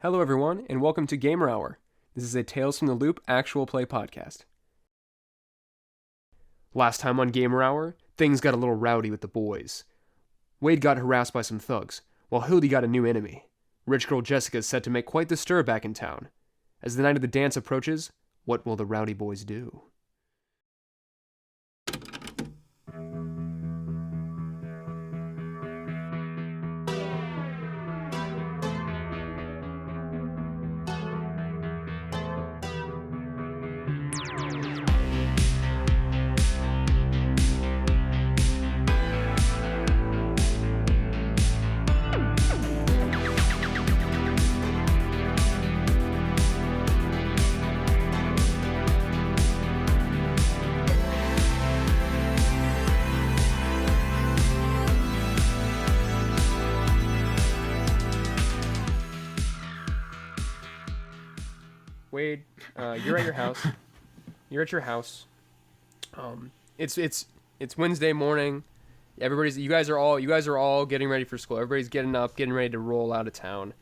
Hello, everyone, and welcome to Gamer Hour. This is a Tales from the Loop actual play podcast. Last time on Gamer Hour, things got a little rowdy with the boys. Wade got harassed by some thugs, while Hildy got a new enemy. Rich girl Jessica is set to make quite the stir back in town. As the night of the dance approaches, what will the rowdy boys do? Wade, you're at your house. You're at your house. It's Wednesday morning. You guys are all getting ready for school. Everybody's getting up, getting ready to roll out of town,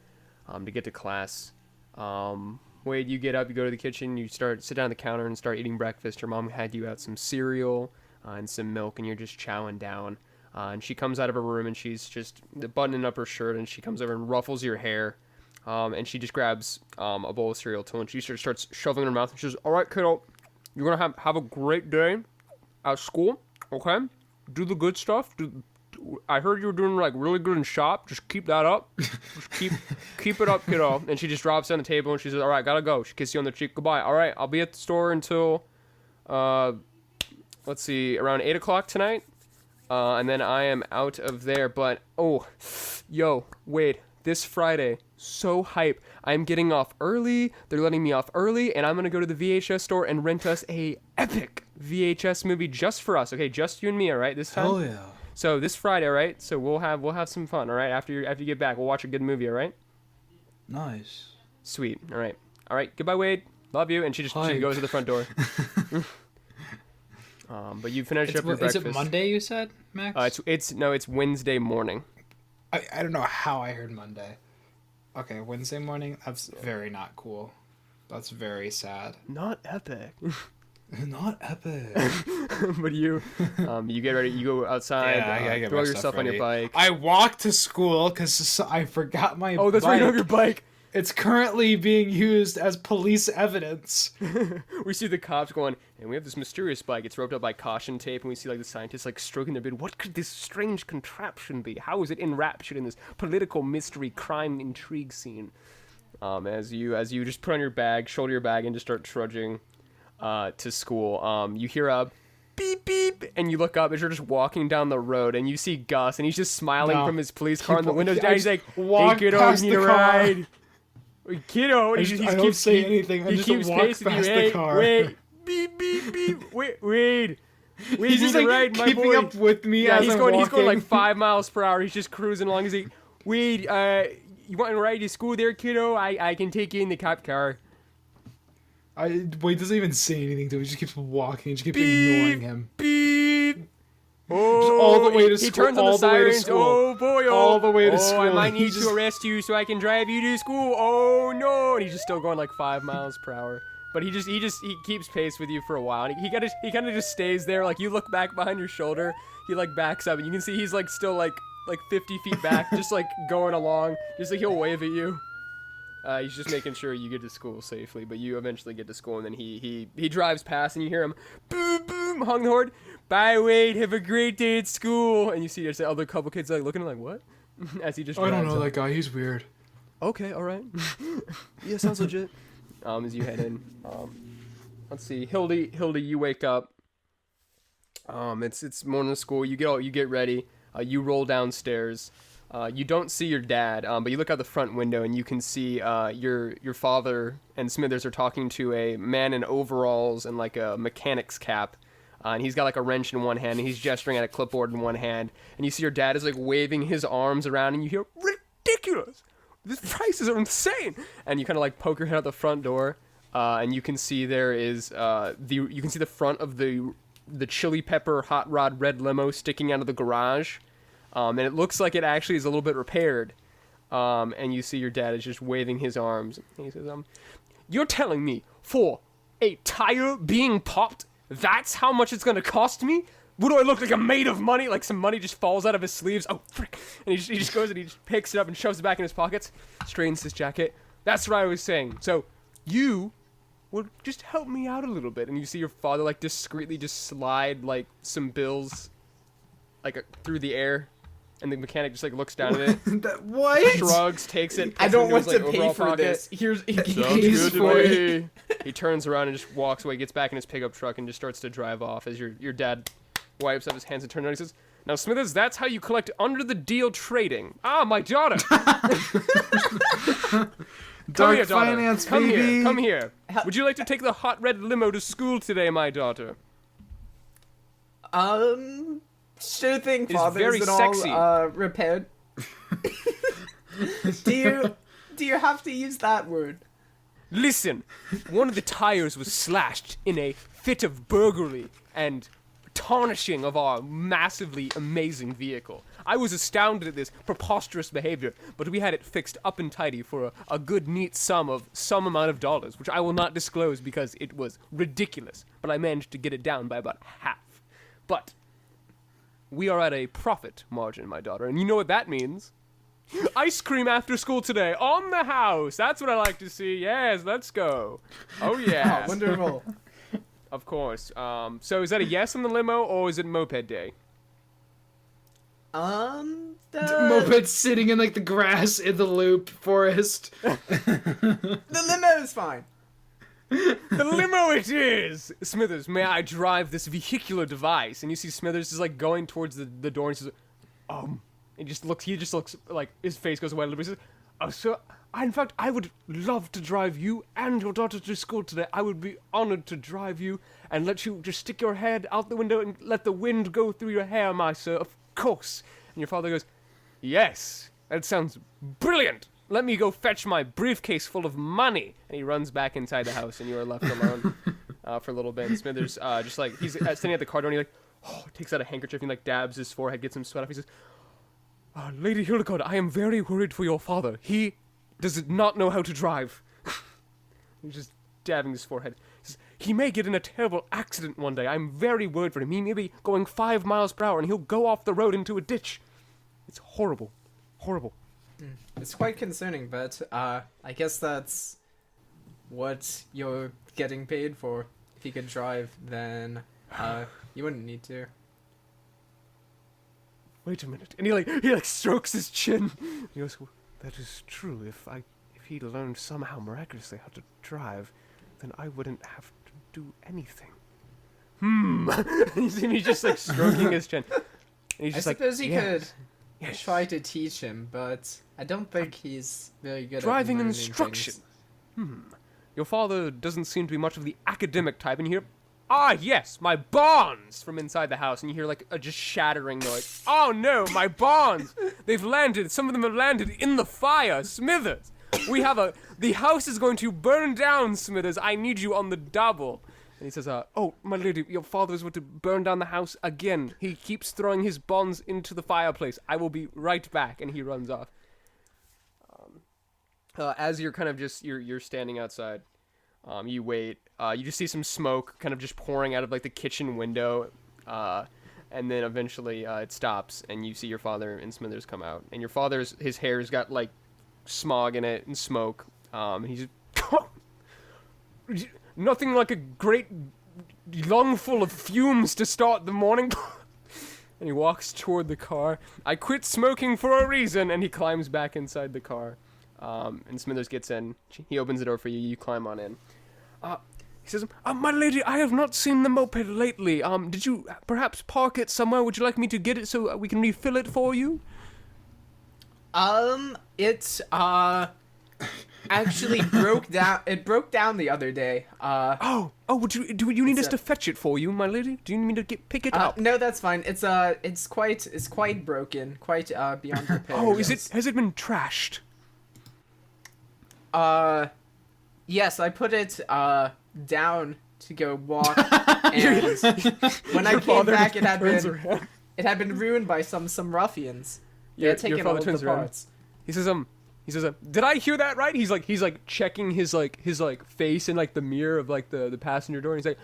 to get to class. Wade, you get up, you go to the kitchen, sit down at the counter and start eating breakfast. Your mom had you out some cereal and some milk, and you're just chowing down. And she comes out of her room and she's just buttoning up her shirt, and she comes over and ruffles your hair. And she just grabs a bowl of cereal too, and she starts shoving it in her mouth. And she says, "All right, kiddo, you're gonna have a great day at school, okay? Do the good stuff. I heard you were doing like really good in shop. Just keep that up. Just keep it up, kiddo." And she just drops it on the table and she says, "All right, gotta go." She kisses you on the cheek. "Goodbye. All right, I'll be at the store until around 8:00 tonight, and then I am out of there. But Wade, this Friday." So hype. I'm getting off early. They're letting me off early, and I'm going to go to the VHS store and rent us a epic VHS movie just for us. Okay, just you and me, all right, this time? Oh yeah. So this Friday, all right? So we'll have some fun, all right? After you get back, we'll watch a good movie, all right? Nice. Sweet. All right. All right. Goodbye, Wade. Love you. And she goes to the front door. But you finish up your breakfast. Is it Monday you said, Max? It's Wednesday morning. I don't know how I heard Monday. Okay, Wednesday morning? That's very not cool. That's very sad. Not epic. Not epic. But you get ready, you go outside, I get throw my yourself stuff on your ready. bike. I walk to school because I forgot my bike. Oh, that's right, you have your bike. It's currently being used as police evidence. We see the cops going, and we have this mysterious bike. It's roped up by caution tape, and we see like the scientists like stroking their beard. What could this strange contraption be? How is it enraptured in this political mystery crime intrigue scene? As you just put on your bag, shoulder your bag, and just start trudging to school. You hear a beep beep, and you look up as you're just walking down the road, and you see Gus, and he's just smiling from his police car, and the windows down. He's like, "Hey, kiddo, you need a ride?" Kiddo, I don't say anything. I just walk past the car. Wait, beep, beep, beep. Wade. He's just like keeping up with me as I'm walking. He's going like 5 miles per hour. He's just cruising along. He's like, "Wade, you want to ride to school there, kiddo? I can take you in the cop car." Wade doesn't even say anything to him. He just keeps walking. He just keeps ignoring him. Beep. Oh, just all the way to school. He turns on the sirens. Oh boy! All the way to school. I might need to arrest you so I can drive you to school. Oh no! And he's just still going like 5 miles per hour. But he keeps pace with you for a while. And he kind of just stays there. Like you look back behind your shoulder, he like backs up, and you can see he's like still like 50 feet back, just like going along. Just like he'll wave at you. He's just making sure you get to school safely. But you eventually get to school, and then he drives past, and you hear him boom boom honk the horn. "Bye, Wade. Have a great day at school." And you see there's the other couple kids like looking like, "What?" As he just. I don't know up. that guy. He's weird. Okay, all right. Yeah, sounds legit. As you head in, let's see, Hildy, you wake up. It's morning of school. You get ready. You roll downstairs. You don't see your dad, but you look out the front window and you can see your father and Smithers are talking to a man in overalls and like a mechanic's cap. And he's got like a wrench in one hand, and he's gesturing at a clipboard in one hand. And you see your dad is like waving his arms around, and you hear, "Ridiculous! These prices are insane!" And you kind of like poke your head out the front door, and you can see there is you can see the front of the chili pepper hot rod red limo sticking out of the garage, and it looks like it actually is a little bit repaired. And you see your dad is just waving his arms. And he says, you're telling me for a tire being popped, that's how much it's gonna cost me? What do I look like, a maid of money? Like some money just falls out of his sleeves. Oh, frick. And he just goes and he just picks it up and shoves it back in his pockets, straightens his jacket. That's what I was saying. So you will just help me out a little bit. And you see your father like discreetly just slide like some bills like through the air. And the mechanic just like looks down at it. What? Shrugs, takes it. I don't want puts it to into his, pay like, for overall this. pocket. Here's Sounds good for to it. me. He turns around and just walks away, gets back in his pickup truck, and just starts to drive off as your dad wipes up his hands and turns around and he says, now, Smithers, that's how you collect under the deal trading. Ah, my daughter. Come Dark here, daughter. finance, Come baby. here. Come here. Would you like to take the hot red limo to school today, my daughter? Sure thing, It's Father. very Is it sexy. all repaired? Do you have to use that word? Listen, one of the tires was slashed in a fit of burglary and tarnishing of our massively amazing vehicle. I was astounded at this preposterous behavior, but we had it fixed up and tidy for a good neat sum of some amount of dollars, which I will not disclose because it was ridiculous, but I managed to get it down by about half. But we are at a profit margin, my daughter, and you know what that means. Ice cream after school today, on the house. That's what I like to see. Yes, let's go. Oh, yeah. Oh, wonderful. Of course. So is that a yes on the limo, or is it moped day? Moped sitting in like the grass in the loop forest. The limo is fine. The limo it is! Smithers, may I drive this vehicular device? And you see Smithers is like going towards the door and he says, he just looks like his face goes away a little bit. He says, sir, in fact, I would love to drive you and your daughter to school today. I would be honored to drive you and let you just stick your head out the window and let the wind go through your hair, my sir, of course. And your father goes, yes, that sounds brilliant. Let me go fetch my briefcase full of money. And he runs back inside the house and you are left alone for a little bit. And Smithers, just like, he's standing at the car door and he takes out a handkerchief and like dabs his forehead, gets some sweat off. He says, Lady Hildegard, I am very worried for your father. He does not know how to drive. He's just dabbing his forehead. He says, he may get in a terrible accident one day. I'm very worried for him. He may be going 5 miles per hour and he'll go off the road into a ditch. It's horrible. Horrible. It's quite concerning, but I guess that's what you're getting paid for. If you could drive, then you wouldn't need to. Wait a minute. And he strokes his chin. He goes, well, that is true. If he learned somehow miraculously how to drive, then I wouldn't have to do anything. He's just like stroking his chin. And he's I just suppose you could Yes. try to teach him, but I don't think he's very good Driving at learning instruction. things. Your father doesn't seem to be much of the academic type, and you hear, yes, my bonds from inside the house, and you hear like a just shattering noise. Oh no, my bonds! They've landed. Some of them have landed in the fire, Smithers. The house is going to burn down, Smithers. I need you on the double. And he says, my lady, your father is going to burn down the house again. He keeps throwing his bonds into the fireplace. I will be right back. And he runs off. As you're kind of just, you're standing outside, you wait. You just see some smoke kind of just pouring out of like the kitchen window. And then eventually it stops and you see your father and Smithers come out. And your father's, his hair's got like smog in it and smoke. And he's just, nothing like a great lungful of fumes to start the morning. And he walks toward the car. I quit smoking for a reason. And he climbs back inside the car. And Smithers gets in. He opens the door for you. You climb on in. He says, my lady, I have not seen the moped lately. Did you perhaps park it somewhere? Would you like me to get it so we can refill it for you? It actually broke down. It broke down the other day. Do you need us to fetch it for you, my lady? Do you need me to pick it up? No, that's fine. It's quite broken, quite beyond repair. Has it been trashed? Yes, I put it down to go walk, and when I came back, it had been ruined by some ruffians. They had taken all of the parts. He says, He says, "Did I hear that right?" He's like checking his face in like the mirror of like the passenger door. And he's like,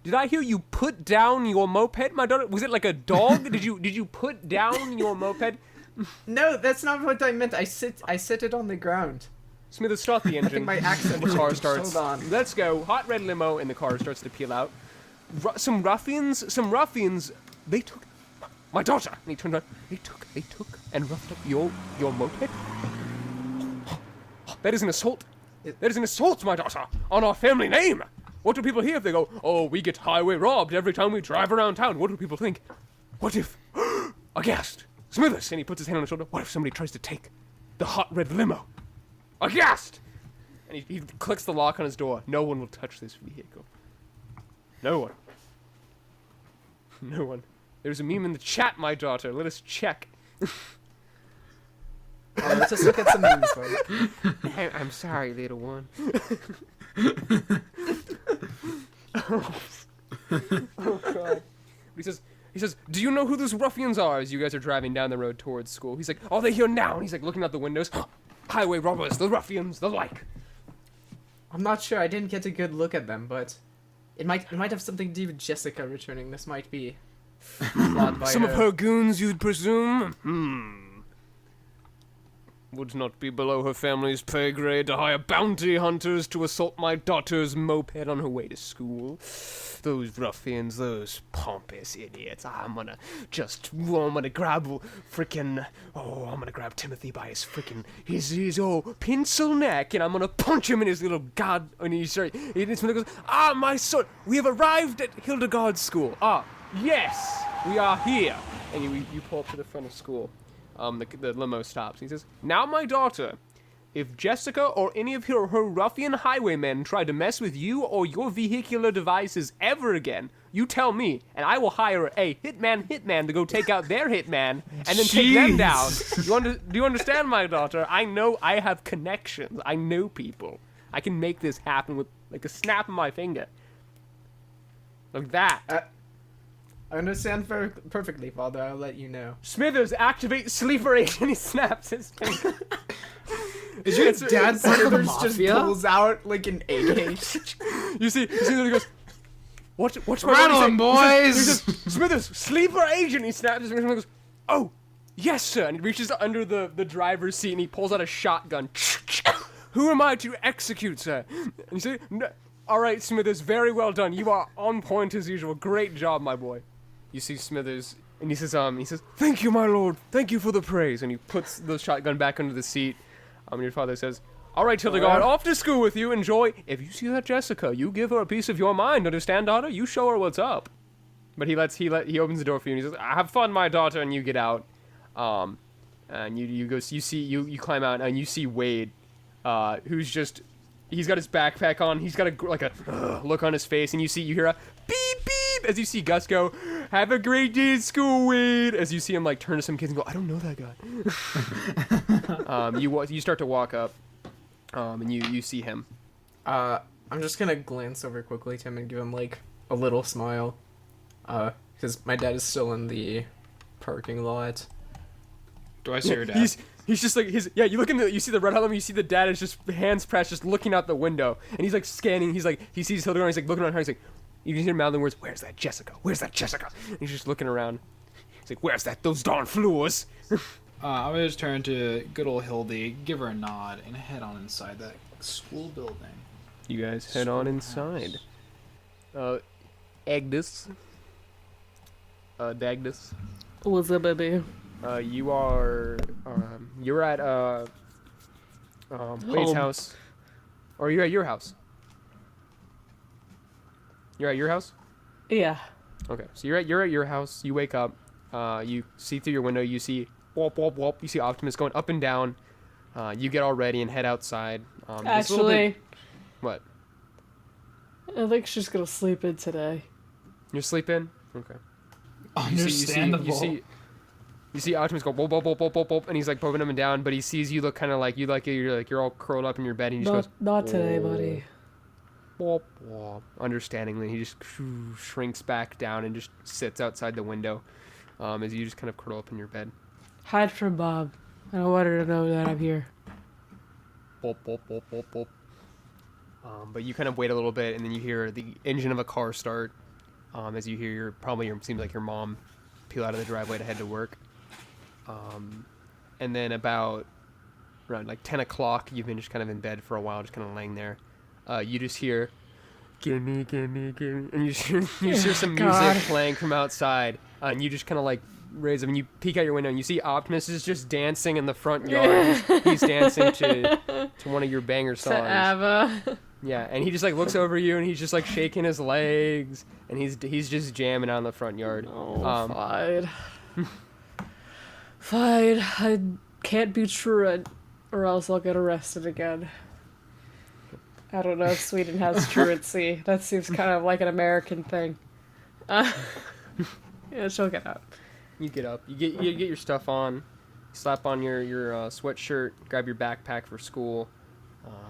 "Did I hear you put down your moped, my daughter? Was it like a dog? did you put down your moped?" No, that's not what I meant. I sit it on the ground. Smithers, start the engine. I think my accent The car changed. starts. Hold on. Let's go. Hot red limo, and the car starts to peel out. Some ruffians. They took my daughter. And he turned around. They took and roughed up your moped. That is an assault. That is an assault, my daughter, on our family name. What do people hear if they go, "Oh, we get highway robbed every time we drive around town"? What do people think? What if, aghast, Smithers, and he puts his hand on his shoulder. What if somebody tries to take the hot red limo? Aghast! And he clicks the lock on his door. No one will touch this vehicle. No one. No one. There's a meme in the chat, my daughter. Let us check. Let's just look at some memes for you. I'm sorry, little one. Oh God. He says, "Do you know who those ruffians are?" As you guys are driving down the road towards school. He's like, "Are they here now?" And he's like looking out the windows. "Highway robbers, the ruffians, the like." I'm not sure. I didn't get a good look at them, but it might have something to do with Jessica returning. This might be plot by Some of her goons, you'd presume? Would not be below her family's pay grade to hire bounty hunters to assault my daughter's moped on her way to school. Those ruffians, those pompous idiots. I'm gonna grab Timothy by his his pencil neck, and I'm gonna punch him in his little god. And he goes, "Ah, my son, we have arrived at Hildegard's school. Ah, yes, we are here." And you pull up to the front of school. The limo stops. He says, "Now, my daughter, if Jessica or any of her ruffian highwaymen try to mess with you or your vehicular devices ever again, you tell me, and I will hire a hitman to go take out their hitman and then take them down. Do you understand, my daughter? I know I have connections. I know people. I can make this happen with like a snap of my finger. Like that." I understand perfectly, Father. I'll let you know. Smithers, activate sleeper agent. He snaps his finger. Is your dad part of the Smithers just mafia? pulls out like an AK? You see that he goes, What's my Rattle buddy him, say?" boys! He says, "Smithers, sleeper agent." He snaps his fingers and goes, "Oh, yes, sir." And he reaches under the driver's seat and he pulls out a shotgun. "Who am I to execute, sir?" And you say, "No. All right, Smithers, very well done. You are on point as usual. Great job, my boy." You see Smithers, and he says, "Thank you, my lord. Thank you for the praise." And he puts the shotgun back under the seat. And your father says, "All right, Hildegard, off to school with you. Enjoy. If you see that Jessica, you give her a piece of your mind. Understand, daughter? You show her what's up." But he opens the door for you, and he says, "Have fun, my daughter," and you get out. And you climb out, and you see Wade, who's just, he's got his backpack on. He's got a look on his face, and you hear a beep beep as you see Gus go, "Have a great day at school, Wade." As you see him like turn to some kids and go, "I don't know that guy." You start to walk up, and you see him. I'm just gonna glance over quickly to him and give him like a little smile, because my dad is still in the parking lot. Do I see your dad? He's just like you look you see the red helmet, you see the dad is just hands pressed, just looking out the window, and he's like scanning. He sees Hildegard, he's like looking around her. He's like, you can hear mouthing words. "Where's that Jessica? Where's that Jessica?" And he's just looking around. He's like, "Where's those darn floors?" I'm gonna just turn to good old Hildy, give her a nod, and head on inside that school building. You guys head on inside. Agnes. Dagnes. What's up, baby? You're at Wade's house, or you're at your house. You're at your house? Yeah. Okay, so you're at your house. You wake up. You see through your window. You see whoop whoop whoop. You see Optimus going up and down. You get all ready and head outside. Actually, what? I think she's gonna sleep in today. You're sleeping? Okay. Understandable. You see Optimus go whoop whoop whoop whoop whoop whoop, and he's like poking up and down, but he sees you look kind of like you're all curled up in your bed, and he just goes, Not today, buddy. whoop whoop. Understandingly, he just shrinks back down and just sits outside the window, as you just kind of curl up in your bed. Hide from Bob. I don't want her to know that I'm here. boop, boop, boop, boop, boop. But you kind of wait a little bit, and then you hear the engine of a car start. As you hear seems like your mom peel out of the driveway to head to work. And then about around like 10 o'clock, you've been just kind of in bed for a while, just kind of laying there. You just hear, gimme, gimme, gimme. And you just hear some music playing from outside. And you just kind of like raise them, and you peek out your window, and you see Optimus is just dancing in the front yard. He's dancing to one of your banger songs. To ABBA. Yeah, and he just like looks over you, and he's just like shaking his legs, and he's just jamming out in the front yard. Oh, fine. Fine. I can't be truant, or else I'll get arrested again. I don't know if Sweden has truancy. That seems kind of like an American thing. Yeah, she'll get out. You get up. You get your stuff on. Slap on your sweatshirt. Grab your backpack for school.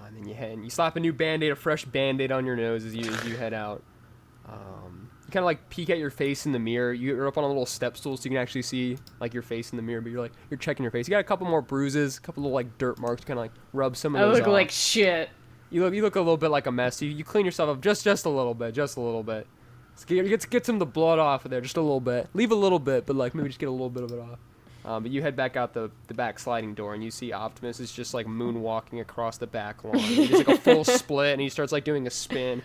And then you head. And you slap a fresh Band-Aid on your nose as you head out. You kind of like peek at your face in the mirror. You're up on a little step stool, so you can actually see like your face in the mirror. But you're checking your face. You got a couple more bruises, a couple little like dirt marks. Kind of like rub some of those off. I look like shit. You look a little bit like a mess. You clean yourself up just a little bit, Get some of the blood off of there, just a little bit. Leave a little bit, but like maybe just get a little bit of it off. But you head back out the back sliding door, and you see Optimus is just like moonwalking across the back lawn. He does like a full split, and he starts like doing a spin.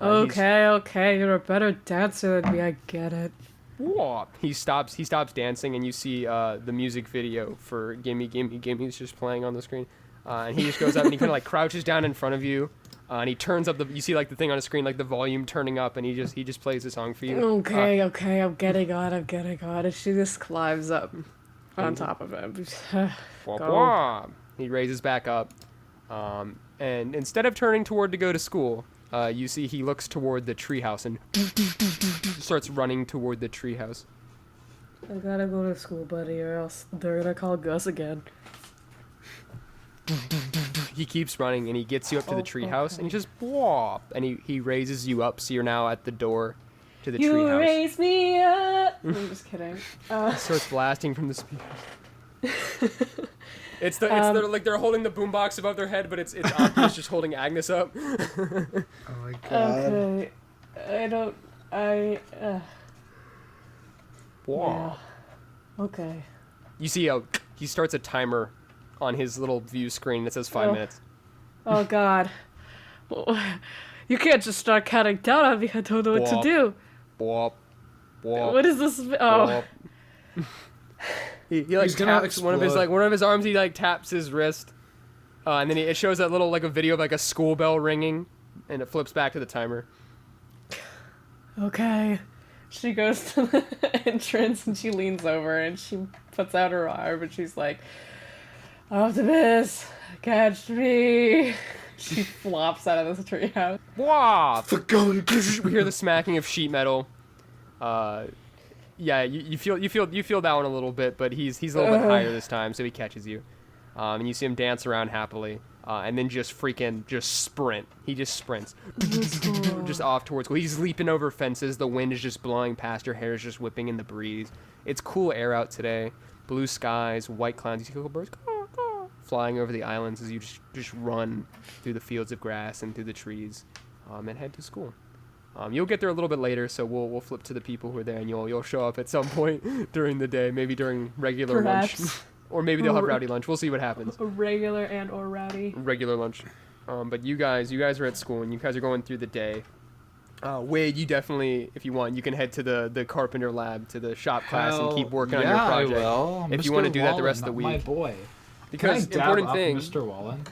Okay, you're a better dancer than me. I get it. Whoa. He stops dancing, and you see the music video for "Gimme Gimme Gimme" is just playing on the screen. And he just goes up and he kind of like crouches down in front of you. And he turns up you see like the thing on the screen, like the volume turning up, and he just plays the song for you. Okay, I'm getting on. And she just climbs up on top of him. He raises back up. And instead of turning toward to go to school, you see he looks toward the treehouse and starts running toward the treehouse. I gotta go to school, buddy, or else they're gonna call Gus again. He keeps running, and he gets you up to the treehouse, and he just whoop, and he raises you up, so you're now at the door to the treehouse. You raise me up. I'm just kidding. Starts blasting from the speakers. They're holding the boombox above their head, but it's Optimus just holding Agnes up. Oh my god. Okay, Wow. Yeah. Okay. You see he starts a timer on his little view screen that says 5 minutes. Oh god. You can't just start counting down on me. I don't know what to do. Whoop. What is this? Oh. He like taps one of his arms. He like taps his wrist, and then it shows that little like a video of like a school bell ringing, and it flips back to the timer. Okay. She goes to the entrance and she leans over and she puts out her arm and she's like, Optimus, catch me. She flops out of this treehouse. Wow! We hear the smacking of sheet metal. Yeah, you feel that one a little bit, but he's a little bit higher this time, so he catches you. And you see him dance around happily, and then just sprint. He just sprints, just off towards school. He's leaping over fences. The wind is just blowing past. Your hair is just whipping in the breeze. It's cool air out today. Blue skies, white clouds. You see little birds flying over the islands as you just run through the fields of grass and through the trees, and head to school. You'll get there a little bit later, so we'll flip to the people who are there, and you'll show up at some point during the day, maybe during regular lunch, or maybe they'll have rowdy lunch. We'll see what happens. A regular and or rowdy. Regular lunch. But you guys are at school, and you guys are going through the day. Wade, you definitely, if you want, you can head to the carpenter lab, to the shop class, and keep working on your project. I will. If Mr. you want to do that the Wallen, rest of the week. My boy. Because can I important dab thing. up Mr. Wallen?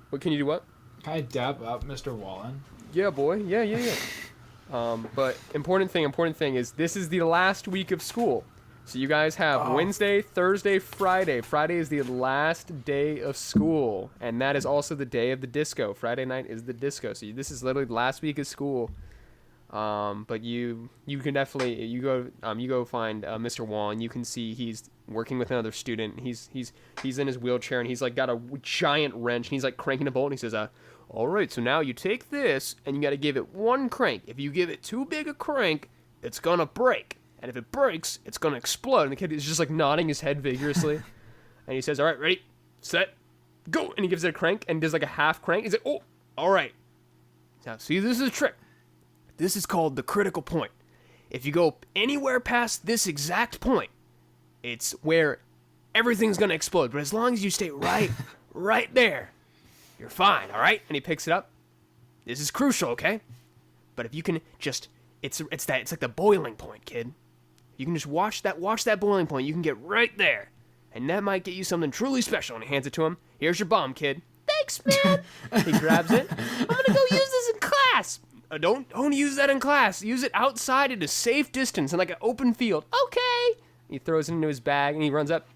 What can you do? What? Can I dab up Mr. Wallen? Yeah, boy. Yeah. But important thing is this is the last week of school. So you guys have Wednesday, Thursday, Friday. Friday is the last day of school, and that is also the day of the disco. Friday night is the disco. So this is literally the last week of school. But you can definitely you go find Mr. Wall, and you can see he's working with another student. He's in his wheelchair, and he's like got a giant wrench, and he's like cranking a bolt, and he says, all right, so now you take this, and you got to give it one crank. If you give it too big a crank, it's gonna break, and if it breaks, it's gonna explode. And the kid is just like nodding his head vigorously, and he says, all right, ready, set, go, and he gives it a crank and does like a half crank. He's like, oh, all right. Now, see, this is a trick. This is called the critical point. If you go anywhere past this exact point, it's where everything's going to explode. But as long as you stay right there, you're fine, all right? And he picks it up. This is crucial, okay? But if you can just, it's like the boiling point, kid. You can just watch that boiling point. You can get right there. And that might get you something truly special. And he hands it to him. Here's your bomb, kid. Thanks, man. He grabs it. I'm going to go use this in class. Don't use that in class. Use it outside at a safe distance in like an open field. Okay. He throws it into his bag and he runs up.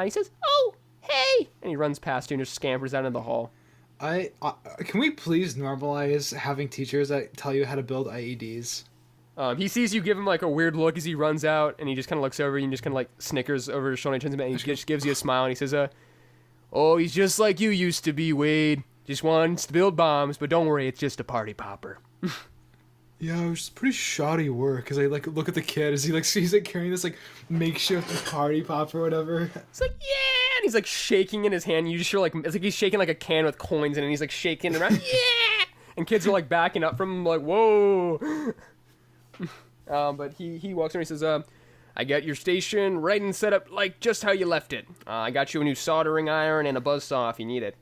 He says, oh, hey. And he runs past you and just scampers out into the hall. Can we please normalize having teachers that tell you how to build IEDs? He sees you give him like a weird look as he runs out, and he just kind of looks over you and just kind of like snickers over his shoulder and turns him back, and he just gives you a smile and he says, oh, he's just like you used to be, Wade. Just wants to build bombs, but don't worry, it's just a party popper. Yeah, it was pretty shoddy work, because I like look at the kid as he's like carrying this like makeshift party pop or whatever. It's like, yeah, and he's like shaking in his hand. You just hear like, it's like he's shaking like a can with coins in it, and he's like shaking around, yeah! And kids are like backing up from him like, whoa! But he walks in and he says, I got your station right and set up like just how you left it. I got you a new soldering iron and a buzzsaw if you need it.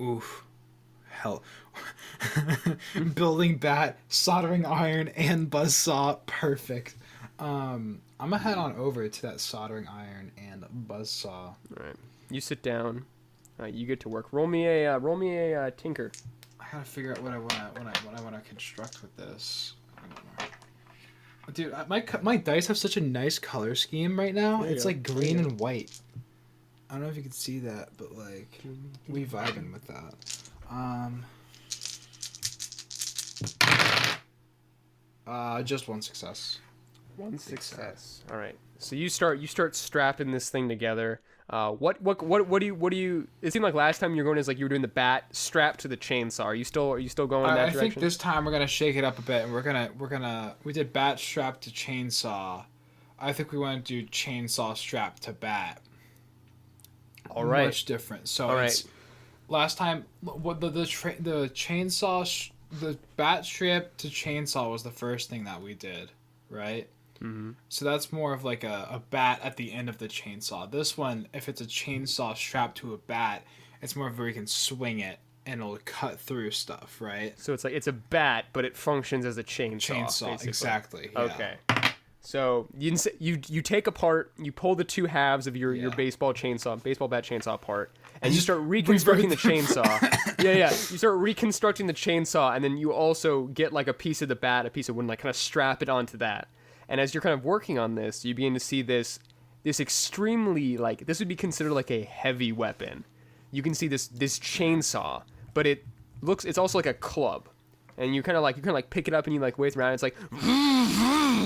Oof. Hell. Building bat, soldering iron, and buzzsaw. Perfect. I'm gonna head on over to that soldering iron and buzzsaw. All right. You sit down. You get to work. Roll me a tinker. I gotta figure out what I wanna construct with this. Dude, my dice have such a nice color scheme right now. It's like green and white. I don't know if you can see that, but like we vibing with that. Just one success. One success. All right. So you start strapping this thing together. What do you? It seemed like last time you were going is like you were doing the bat strapped to the chainsaw. Are you still going in that direction? I think this time we're gonna shake it up a bit, and we did bat strapped to chainsaw. I think we want to do chainsaw strapped to bat. All right. Much different. So all it's right. Last time what the chainsaw the bat strip to chainsaw was the first thing that we did, right? Mm-hmm. So that's more of like a bat at the end of the chainsaw. This one, if it's a chainsaw strapped to a bat, it's more of where you can swing it and it'll cut through stuff, right? So it's like it's a bat, but it functions as a chainsaw. Basically. Exactly. Yeah. Okay. So you take apart, you pull the two halves of your baseball bat chainsaw apart, and you start reconstructing the chainsaw. Yeah. You start reconstructing the chainsaw, and then you also get like a piece of the bat, a piece of wood, and like kind of strap it onto that. And as you're kind of working on this, you begin to see this extremely, like, this would be considered like a heavy weapon. You can see this chainsaw, but it's also like a club. And you kind of like pick it up and you like wave around. It's like,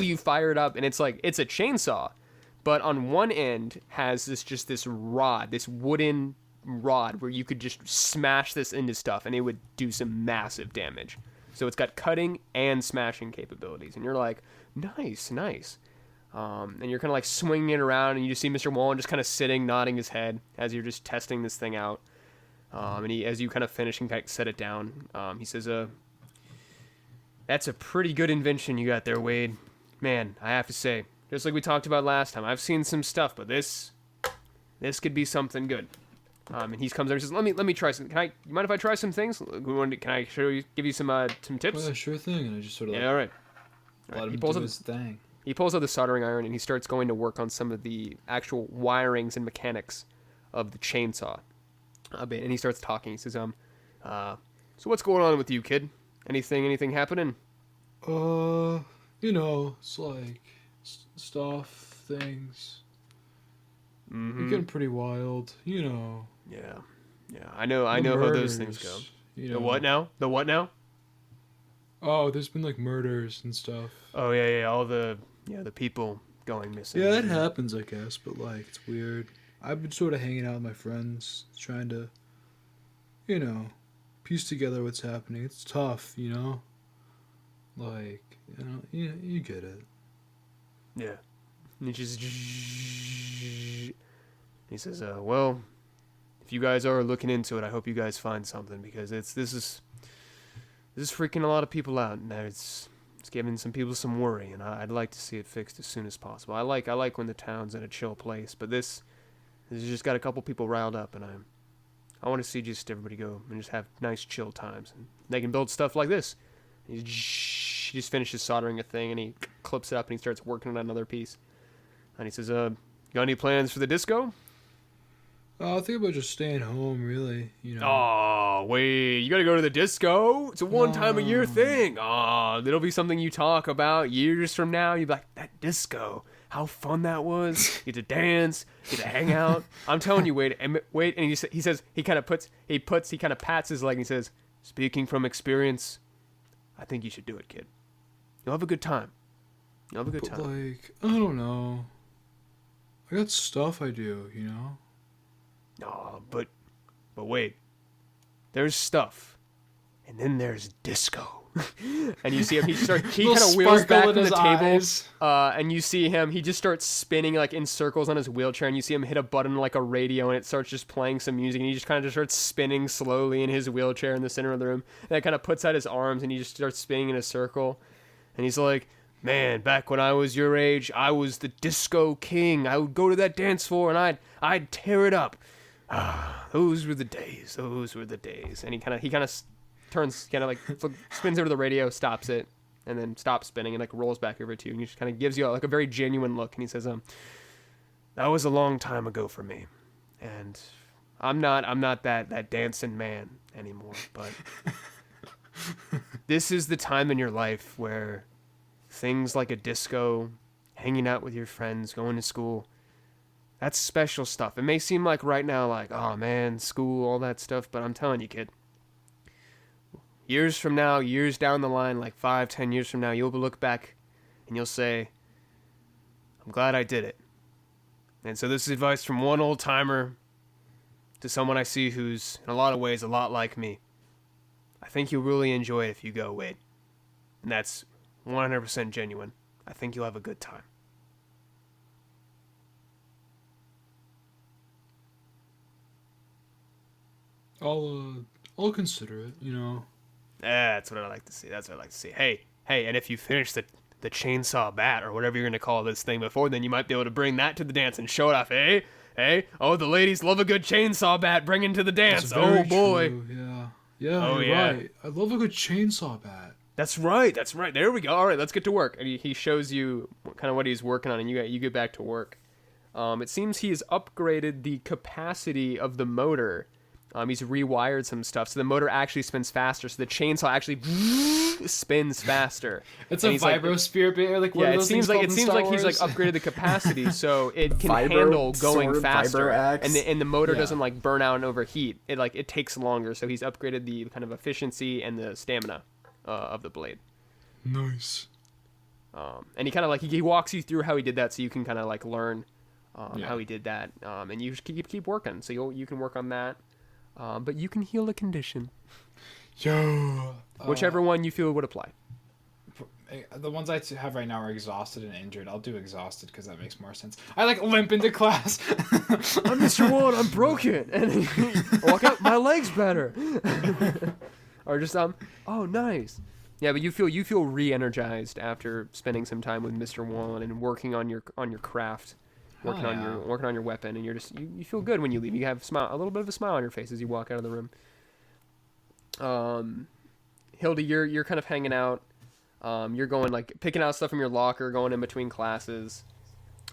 you fire it up and it's like, it's a chainsaw. But on one end has this rod, this wooden rod where you could just smash this into stuff and it would do some massive damage. So it's got cutting and smashing capabilities. And you're like, nice. And you're kind of like swinging it around and you just see Mr. Wallen just kind of sitting, nodding his head as you're just testing this thing out. And as you kind of finish and set it down, he says, that's a pretty good invention you got there, Wade. Man, I have to say, just like we talked about last time, I've seen some stuff, but this could be something good. And he comes over and says, "Let me try some. You mind if I try some things? Can I give you some tips?" Well, sure thing. And I just sort of all right. let him do his thing. He pulls out the soldering iron and he starts going to work on some of the actual wirings and mechanics of the chainsaw a bit. And he starts talking. He says, so what's going on with you, kid? Anything happening? It's like stuff, things. Mm-hmm. You're getting pretty wild, Yeah. I know how those things go. The what now? Oh, there's been like murders and stuff. Oh yeah. All the people going missing. Yeah, it happens, I guess, but like it's weird. I've been sort of hanging out with my friends, trying to, piece together what's happening. It's tough, Like, you get it. if you guys are looking into it, I hope you guys find something, because this is freaking a lot of people out, and it's giving some people some worry, and I'd like to see it fixed as soon as possible. I like when the town's in a chill place, but this has just got a couple people riled up, and I want to see just everybody go and just have nice chill times, and they can build stuff like this. He just finishes soldering a thing, and he clips it up, and he starts working on another piece. And he says, got any plans for the disco? I think about just staying home, really. Oh, wait, you gotta go to the disco? It's a one-time-a-year thing. Oh, it'll be something you talk about years from now. You'll be like, that disco, how fun that was. You get to dance, you get to hang out. I'm telling you, Wade, and he says, he kind of pats his leg, and he says, speaking from experience, I think you should do it, kid. You'll have a good time. You'll have a good time. I don't know. I got stuff I do, No, but wait. There's stuff, and then there's disco. And you see him. He kind of wheels back from the table, and you see him. He just starts spinning like in circles on his wheelchair, and you see him hit a button like a radio, and it starts just playing some music. And he just kind of just starts spinning slowly in his wheelchair in the center of the room. And that kind of puts out his arms, and he just starts spinning in a circle. And he's like, man, back when I was your age, I was the disco king. I would go to that dance floor, and I'd tear it up. Those were the days. Those were the days. And he kind of turns, kind of like spins over the radio, stops it, and then stops spinning and like rolls back over to you, and he just kind of gives you like a very genuine look, and he says, that was a long time ago for me, and I'm not that dancing man anymore, but this is the time in your life where things like a disco, hanging out with your friends, going to school, that's special stuff. It may seem like right now, like, oh man, school, all that stuff, but I'm telling you, kid, years from now, years down the line, like 5-10 years from now, you'll look back and you'll say, I'm glad I did it. And so this is advice from one old timer to someone I see who's in a lot of ways a lot like me. I think you'll really enjoy it if you go, Wade. And that's 100% genuine. I think you'll have a good time. I'll consider it, That's what I like to see. That's what I like to see. Hey, and if you finish the chainsaw bat or whatever you're going to call this thing before, then you might be able to bring that to the dance and show it off, eh? Hey, oh, the ladies love a good chainsaw bat. Bring it to the dance. Oh, boy. True. Yeah, you're right. I love a good chainsaw bat. That's right. There we go. All right, let's get to work. And he shows you kind of what he's working on, and you get back to work. It seems he has upgraded the capacity of the motor. He's rewired some stuff, so the motor actually spins faster. So the chainsaw actually spins faster. It's a vibrosphere, like one of those things called in Star like Wars. he's like upgraded the capacity, so it can handle going faster, and the motor doesn't like burn out and overheat. It takes longer, so he's upgraded the kind of efficiency and the stamina of the blade. Nice. And he kind of like he walks you through how he did that, so you can kind of like learn how he did that, and you just keep working. So you can work on that. But you can heal a condition. Whichever one you feel would apply. The ones I have right now are exhausted and injured. I'll do exhausted because that makes more sense. I limp into class. I'm Mr. One, I'm broken. And walk out, my leg's better. Or just oh nice. Yeah, but you feel re-energized after spending some time with Mr. One and working on your craft. Working on your weapon, and you feel good when you leave. You have a little bit of a smile on your face as you walk out of the room. Hilda, you're kind of hanging out. You're going picking out stuff from your locker, going in between classes.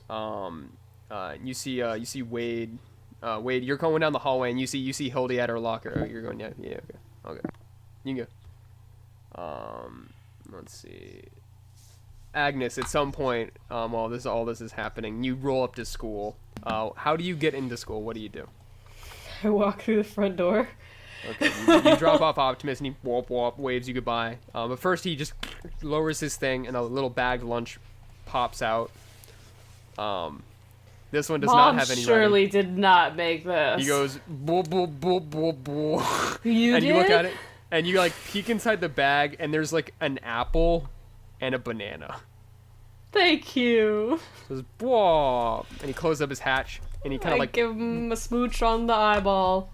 You see Wade. Wade, you're going down the hallway, and you see Hilda at her locker. You're going, okay. You can go. Let's see. Agnes, at some point, while all this is happening, you roll up to school. How do you get into school? What do you do? I walk through the front door. Okay, you drop off Optimus, and he waves you goodbye. But first, he just lowers his thing, and a little bagged lunch pops out. This one does not have any surely writing. Did not make this. He goes, boo, boo, boo, boo, boo. You and did? You look at it, and you peek inside the bag, and there's an apple and a banana. Thank you. He says, whoa. And he closes up his hatch. and he kind of I like give him a smooch on the eyeball,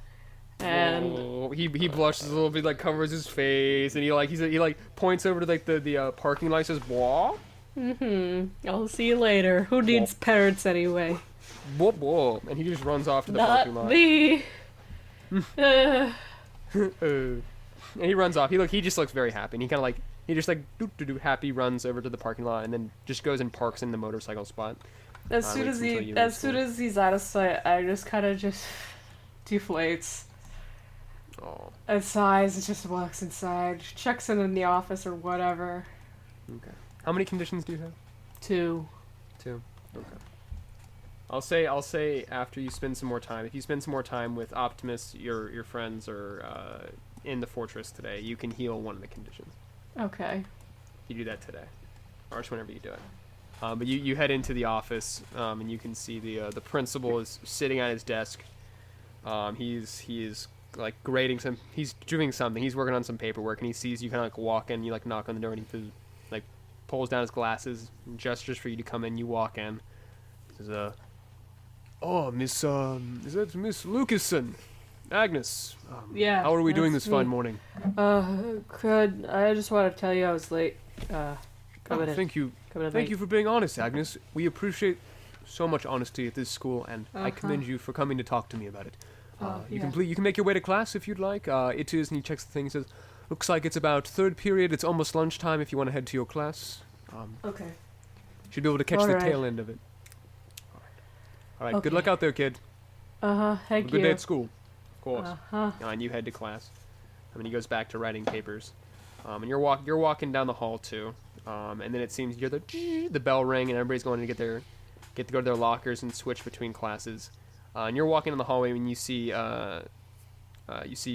and he blushes a little bit, like covers his face, and he points over to like the parking lot, and says "Wah." I'll see you later. Who needs parrots anyway? Whoop, whoop. And he just runs off to the parking lot. Not me. And he runs off. He just looks very happy. And he just doo happy runs over to the parking lot and then just goes and parks in the motorcycle spot. As soon as he's out of sight, Agnes kind of just deflates. Oh. And sighs and just walks inside. Checks in the office or whatever. Okay. How many conditions do you have? 2. 2. Okay. I'll say after you spend some more time. If you spend some more time with Optimus, your friends are in the fortress today, you can heal one of the conditions. Okay. You do that today, or just whenever you do it. But you head into the office, and you can see the principal is sitting at his desk. He's like grading he's doing something. He's working on some paperwork, and he sees you kind of like walk in. You like knock on the door, and he like pulls down his glasses and gestures for you to come in. You walk in. He says, "Oh, Miss is that Miss Lucason? Agnes? Yeah. How are we doing that's this fine me. morning?" Crud, I just want to tell you I was late. Coming in. Thank you. Coming in Thank late. you for being honest, Agnes. We appreciate so much honesty at this school, and I Uh-huh. commend you for coming to talk to me about it. You yeah. can you can make your way to class if you'd like. It is, and he checks the thing. He says, "Looks like it's about third period. It's almost lunchtime. If you want to head to your class, Okay. should be able to catch the Alright. tail end of it." All right. Good Okay. luck out there, kid. Have a Thank good you. day at school. Of course. Uh-huh. And you head to class. And he goes back to writing papers. And you're walking down the hall too. And then it seems you hear the bell ring, and everybody's going to get to go to their lockers and switch between classes. And you're walking in the hallway and you see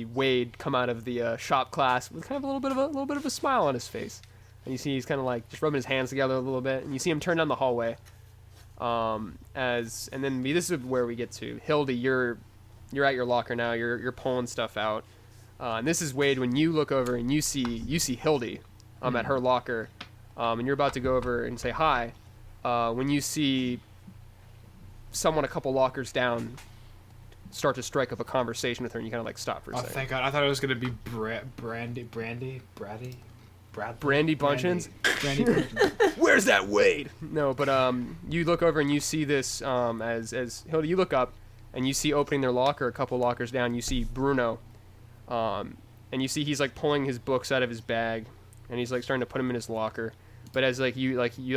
Wade come out of the shop class with kind of a little bit of a smile on his face. And you see he's kind of like just rubbing his hands together a little bit. And you see him turn down the hallway. And then this is where we get to Hildy. You're at your locker now. You're pulling stuff out. And this is Wade when you look over and you see Hildy at her locker. And you're about to go over and say hi. When you see someone a couple lockers down start to strike up a conversation with her, and you kind of like stop for a second. Thank God! I thought it was gonna be Brandy Bunchins? Brandy Bunchins. Where's that Wade? No, but you look over and you see this as Hilda, you look up and you see opening their locker, a couple lockers down, you see Bruno, and you see he's like pulling his books out of his bag, and he's like starting to put them in his locker. But as you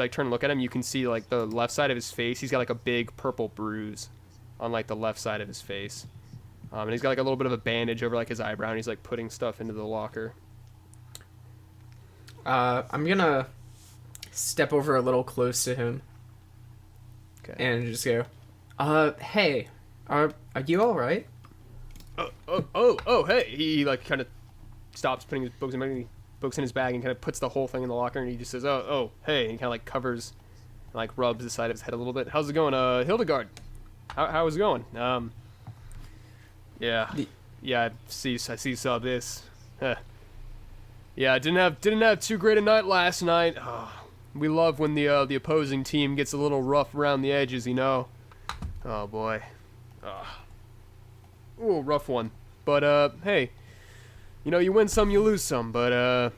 turn and look at him, you can see like the left side of his face. He's got like a big purple bruise on like the left side of his face, and he's got like a little bit of a bandage over like his eyebrow. And he's like putting stuff into the locker. I'm gonna step over a little close to him Okay. and just go, hey, are you all right? Oh, hey! He like kind of stops putting his books in his bag and kind of puts the whole thing in the locker, and he just says, "Oh, hey!" And he kind of like covers, and, like rubs the side of his head a little bit. How's it going, Hildegard? How's it going? Yeah, I saw this. Yeah, I didn't have too great a night last night. We love when the opposing team gets a little rough around the edges, you know. Oh boy. Ooh, rough one. But hey, you know, you win some, you lose some. But you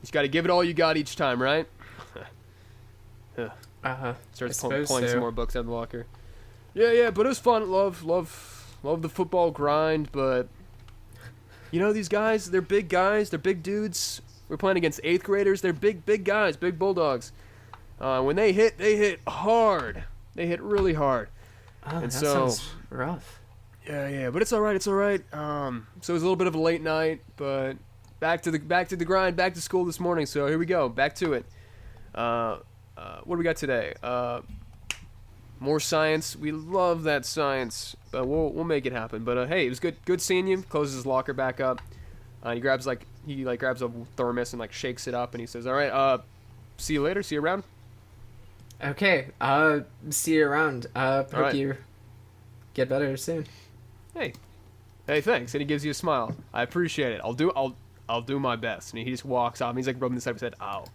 just got to give it all you got each time, right? Starts pulling some more books out of the locker. Yeah, but it was fun. Love the football grind. But you know, these guys, they're big guys. They're big dudes. We're playing against 8th graders. They're big guys, big bulldogs. When they hit hard. They hit really hard. Oh, And that so- sounds rough. Yeah, but it's all right. So it was a little bit of a late night, but back to the grind, back to school this morning. So here we go, back to it. What do we got today? More science. We love that science, but we'll make it happen. But hey, it was good seeing you. Closes his locker back up. He grabs a thermos and like shakes it up, and he says, "All right, see you later. See you around." Okay, see you around. Hope right. you get better soon. Hey, thanks. And he gives you a smile. I appreciate it. I'll do my best. And he just walks off. And he's like rubbing the side of his head. Ow.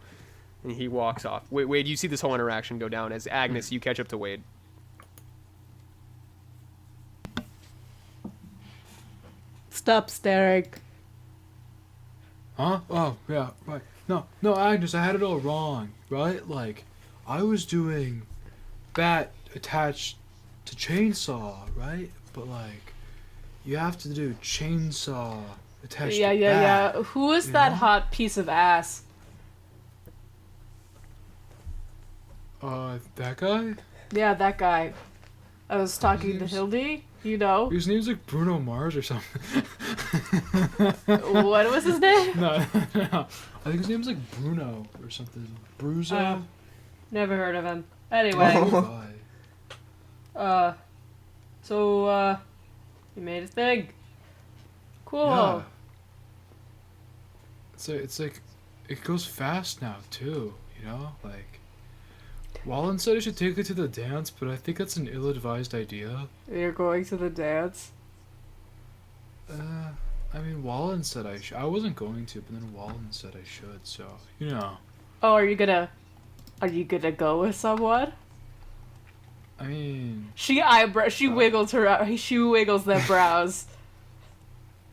And he walks off. Wade, you see this whole interaction go down as Agnes, you catch up to Wade. Stop staring. Huh? Oh, yeah, right. No, Agnes, I had it all wrong, right? Like, I was doing bat attached to chainsaw, right? But, like, you have to do chainsaw attached to bat. Yeah. Who is that know? hot piece of ass? That guy? Yeah, that guy. I was talking to name's- Hildy, you know. His name's like Bruno Mars or something. What was his name? No. I think his name's like Bruno or something. Bruzo? Never heard of him. Anyway, Guy. so, you made a thing. Cool. Yeah. It's like, it goes fast now too, you know? Like, Wallen said I should take it to the dance, but I think that's an ill-advised idea. You're going to the dance? I mean, Wallen said I wasn't going to, but then Wallen said I should, so, you know. Oh, are you gonna go with someone? I mean, She wiggles their brows.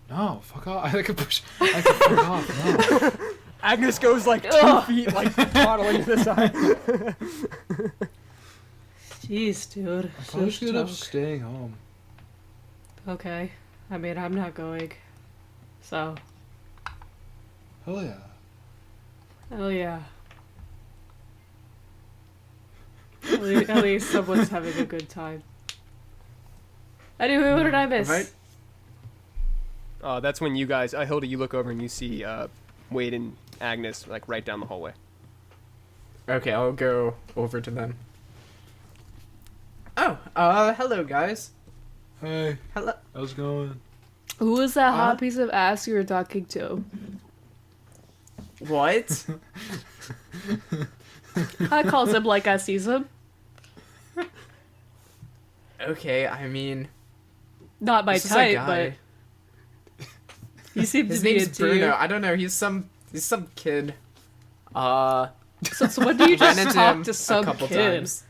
no, fuck off. I could fuck off, no. Agnes goes like 2 Ugh. feet, like toddling to the side. Jeez, dude. I probably Just should end up joke. staying home. Okay. I mean, I'm not going. So, Hell yeah. hell yeah. At least someone's having a good time. Anyway, what did I miss? Right. That's when you guys, Hilda, you look over and you see Wade and Agnes like right down the hallway. Okay, I'll go over to them. Oh, hello guys. Hey, Hello. how's it going? Who was that Huh? hot piece of ass you were talking to? What? I calls him like I sees him. Okay, I mean, Not my this is a type, guy. but he seemed His to be name's into Bruno. you. I don't know. He's some kid. So when do you ran just into talk him to some a couple kid? times.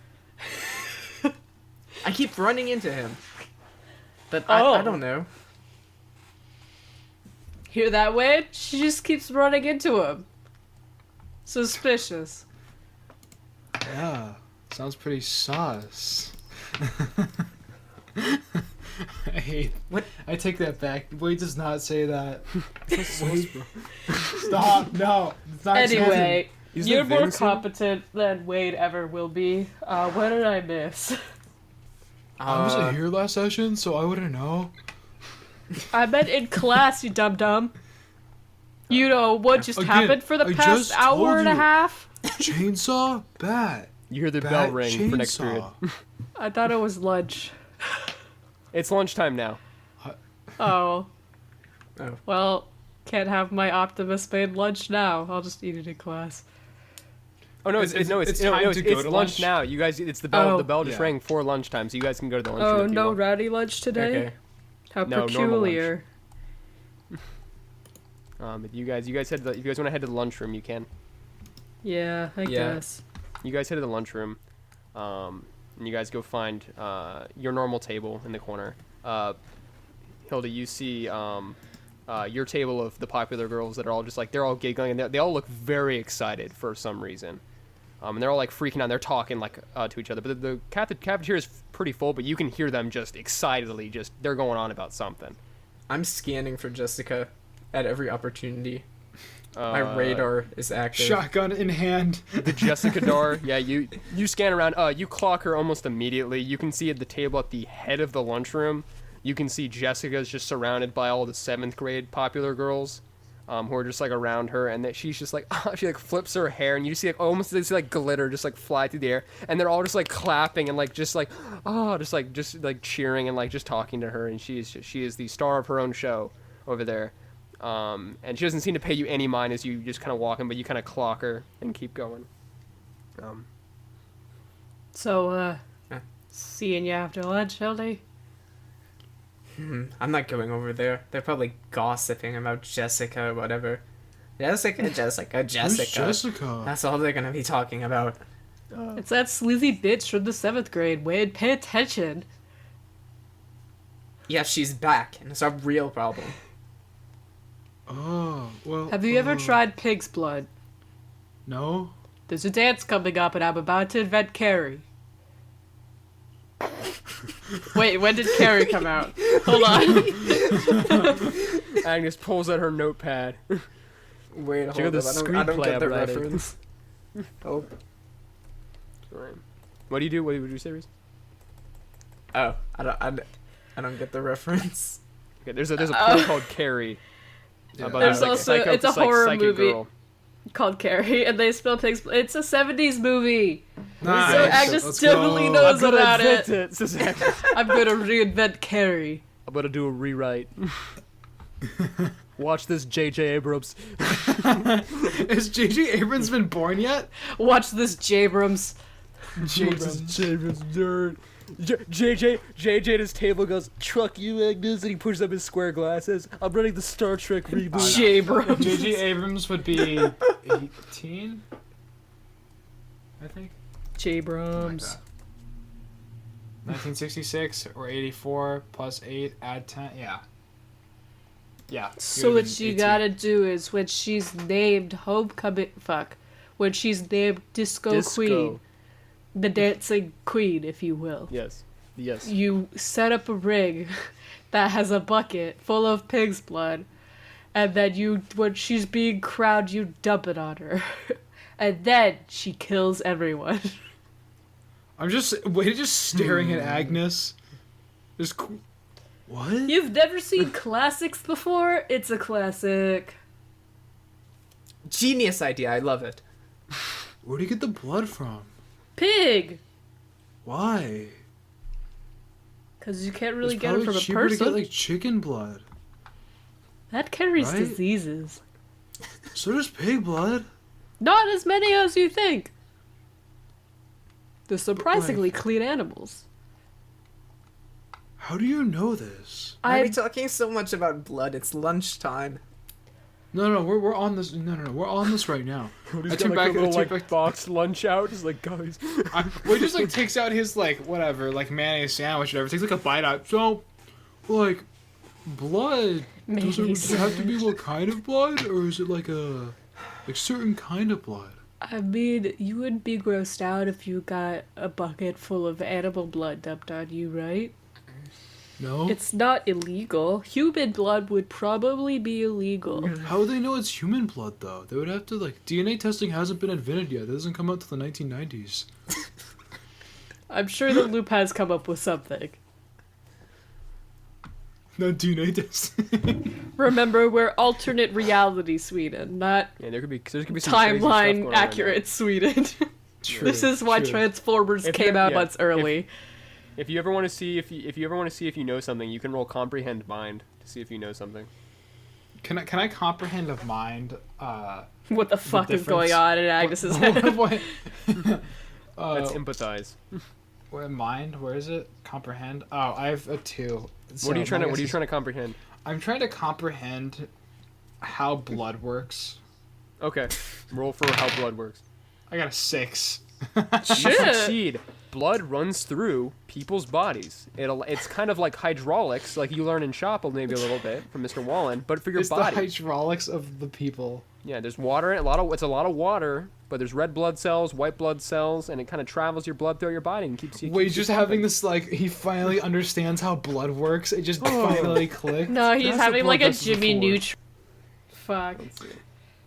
I keep running into him, but Oh. I don't know. Hear that, Wade? She just keeps running into him. Suspicious. Yeah, sounds pretty sus. I hate. What? I take that back. Wade does not say that. Wade, stop! No, it's not Anyway, He's you're the more Vincent? competent than Wade ever will be. What did I miss? I wasn't here last session, so I wouldn't know. I meant in class, you dum-dum. You know what just Again, happened for the I past just hour told and a you. half? Chainsaw, bat. You hear the Bat bell ring for next period. chainsaw. I thought it was lunch. It's lunchtime now. Oh. Oh. Well, can't have my Optimus made lunch now. I'll just eat it in class. Oh no, It's it's time to go it's to lunch lunch? now. You guys, it's the bell. Oh. The bell just Yeah. rang for lunchtime, so you guys can go to the lunchroom. Oh, if you no want. rowdy lunch today? Okay. How No, normal peculiar. If you guys head if you guys want to head to the lunchroom, you can. Yeah, I Yeah. guess. You guys head to the lunchroom, and you guys go find your normal table in the corner. Hilda, you see your table of the popular girls that are all just like they're all giggling and they all look very excited for some reason, and they're all like freaking out. They're talking like to each other, but the cafeteria is pretty full. But you can hear them just excitedly, just they're going on about something. I'm scanning for Jessica at every opportunity. My radar is active. Shotgun in hand. The Jessica door. Yeah, you scan around. You clock her almost immediately. You can see at the table at the head of the lunchroom. You can see Jessica's just surrounded by all the 7th grade popular girls, who are just like around her, and that she's just like she like flips her hair, and you see like almost this like glitter just like fly through the air, and they're all just like clapping and like just like just cheering and like just talking to her, and she is the star of her own show over there. And she doesn't seem to pay you any mind as you just kind of walk in, but you kind of clock her and keep going. So, Yeah. seeing you after lunch, Hildy? I'm not going over there. They're probably gossiping about Jessica or whatever. Jessica. Who's Jessica? That's all they're gonna be talking about. It's that sleazy bitch from the 7th grade, Wade. Pay attention. Yeah, she's back, and it's a real problem. Oh, well. Have you ever tried pig's blood? No. There's a dance coming up, and I'm about to invent Carrie. Wait, when did Carrie come out? Hold on. Agnes pulls out her notepad. Wait, Check hold out up. the I don't screenplay get the I'm writing. reference. Oh. Right. What do you do? What would you say, Rees? Oh, I don't get the reference. Okay, there's a play called Carrie. Yeah. About There's like, also- psycho, it's a like, horror psychic movie. Girl. Called Carrie, and they spell pig's blood. It's a 70s movie. Nice. So Agnes Let's definitely go. knows I'm gonna about invent it. Says Agnes. I'm gonna reinvent Carrie. I'm gonna do a rewrite. Watch this, J.J. Abrams. Has J.J. Abrams been born yet? Watch this, Jabrams. Abrams, nerd. JJ at his table goes, "Truck you, Agnes," and he pushes up his square glasses. I'm running the Star Trek reboot. Jabrams. J.J. Abrams would be 18, I think. Jabrams. 1966 or 84 plus 8 add 10. Yeah. Yeah. he So would've what been you 18. gotta do is when she's named Homecoming, when she's named Disco Queen, the dancing queen, if you will, Yes. you set up a ring that has a bucket full of pig's blood, and then when she's being crowned, you dump it on her, and then she kills everyone. I'm just staring at Agnes. What? You've never seen classics before? It's a classic. Genius idea. I love it. Where do you get the blood from? Pig! Why? Because you can't really It's get it probably from a cheaper person. to get like chicken blood. That carries Right? diseases. So does pig blood. Not as many as you think. They're surprisingly clean animals. How do you know this? Why are we I talking so much about blood? It's lunchtime. No, we're on this. No, we're on this right now. He's I got took like back- a little I took like boxed lunch out, just like guys. Well, he just like takes out his like whatever, like mayonnaise sandwich, or whatever. Takes like a bite out. So, like, blood. Does Mayonnaise it have to be what kind of blood, or is it like a certain kind of blood? mean, you would be grossed out if you got a bucket full of animal blood dumped on you, right? No. It's not illegal. Human blood would probably be illegal. How would they know it's human blood though? They would have to like DNA testing hasn't been invented yet. It doesn't come out till the 1990s. I'm sure the loop has come up with something. No DNA testing. Remember, we're alternate reality Sweden, not Yeah, there could be some crazy stuff going on timeline right now. accurate Sweden. True, This is why true. Transformers If came you're- out yeah, months early. If you ever want to see if you ever want to see if you know something, you can roll comprehend mind to see if you know something. Can I comprehend of mind? What the fuck is going difference- on in Agnes's head? what? That's empathize. What mind? Where is it? Comprehend. Oh, I have a 2. So What are you trying my to guess is- comprehend? I'm trying to comprehend how blood works. Okay, roll for how blood works. I got a 6. You Shit. succeed. Blood runs through people's bodies. It's kind of like hydraulics, like you learn in shop maybe a little bit from Mr. Wallen, but for your It's body. the hydraulics of the people. Yeah, there's water in it. It's a lot of water, but there's red blood cells, white blood cells, and it kind of travels your blood through your body and keeps you. Wait, keeps you just pumping. having this like he finally understands how blood works. It just finally clicked. No, he's That's having what like a blood vessels are Jimmy for. Neutron. Fuck. Let's see.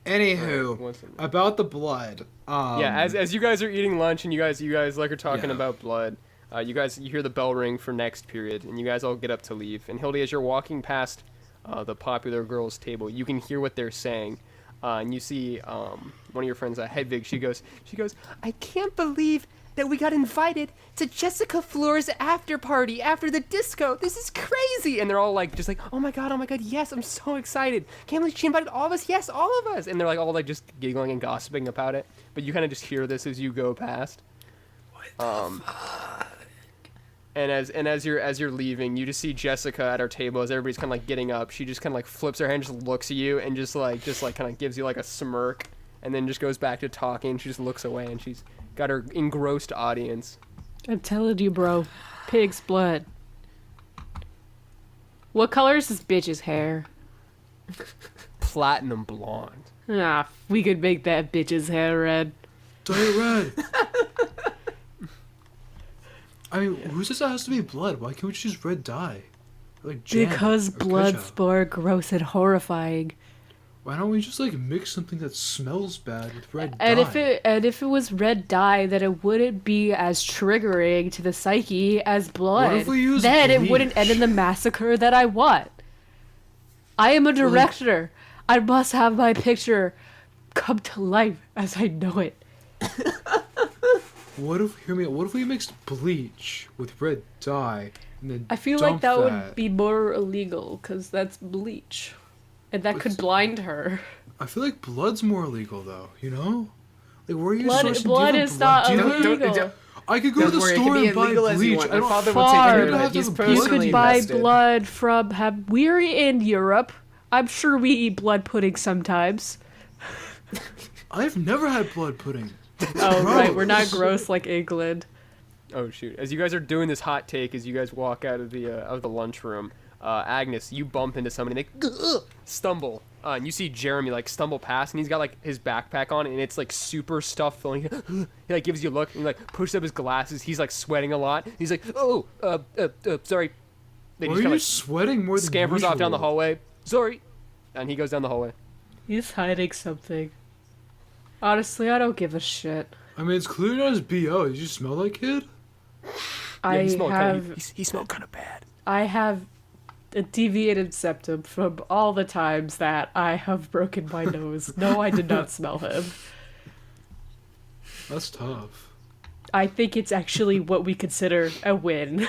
Anywho, One second. about the blood. Yeah, as you guys are eating lunch and you guys like are talking Yeah. about blood, you hear the bell ring for next period, and you guys all get up to leave. And Hildy, as you're walking past the popular girls' table, you can hear what they're saying, and you see one of your friends, Hedvig. She goes, "I can't believe that we got invited to Jessica Fleur's after party after the disco. This is crazy!" And they're all like, just like, oh my god, yes, I'm so excited. Can't believe she invited all of us. Yes, all of us. And they're like all like just giggling and gossiping about it. But you kind of just hear this as you go past. And as you're leaving, you just see Jessica at her table as everybody's kind of like getting up. She just kind of like flips her hand, just looks at you, and just like kind of gives you like a smirk, and then just goes back to talking. She just looks away, and she's got her engrossed audience. I'm telling you, bro. Pig's blood. What color is this bitch's hair? platinum blonde. Ah, we could make that bitch's hair red. Dye it red. I mean, who says that has to be blood? Why can't we just use red dye? Like jam Because or blood's ketchup. more gross and horrifying. Why don't we just like mix something that smells bad with red And dye? if it was red dye, then it wouldn't be as triggering to the psyche as blood. What if we use then it wouldn't end bleach? in the massacre that I want. I am a director. I must have my picture come to life as I know it. What if what if we mixed bleach with red dye and then I feel like dumped that would be more illegal because that's bleach, and that could blind her. I feel like blood's more illegal though, you know? Like where are you Blood supposed to blood give a is blood not dealer? illegal. I could go to the Don't worry, it store can be and buy illegal as you bleach. want. I My don't father will Far. take care I of don't it. have He's to You personally could buy invested. blood from we're in Europe. I'm sure we eat blood pudding sometimes. I've never had blood pudding. Oh right, we're not Gross. gross like England. Oh shoot! As you guys are doing this hot take, as you guys walk out of the lunchroom, Agnes, you bump into somebody, and they stumble, and you see Jeremy like stumble past, and he's got like his backpack on, and it's like super stuffed full. And he like gives you a look, and like pushes up his glasses. He's like sweating a lot. He's like, oh, sorry. Then Why he are kinda, you like, sweating more than scampers off down the usual? hallway. Sorry, and he goes down the hallway. He's hiding something. Honestly, I don't give a shit. I mean, it's clearly not his BO. Did you smell that kid? Yeah, he smelled have he smelled kind of bad. I have a deviated septum from all the times that I have broken my nose. No, I did not smell him. That's tough. I think it's actually what we consider a win.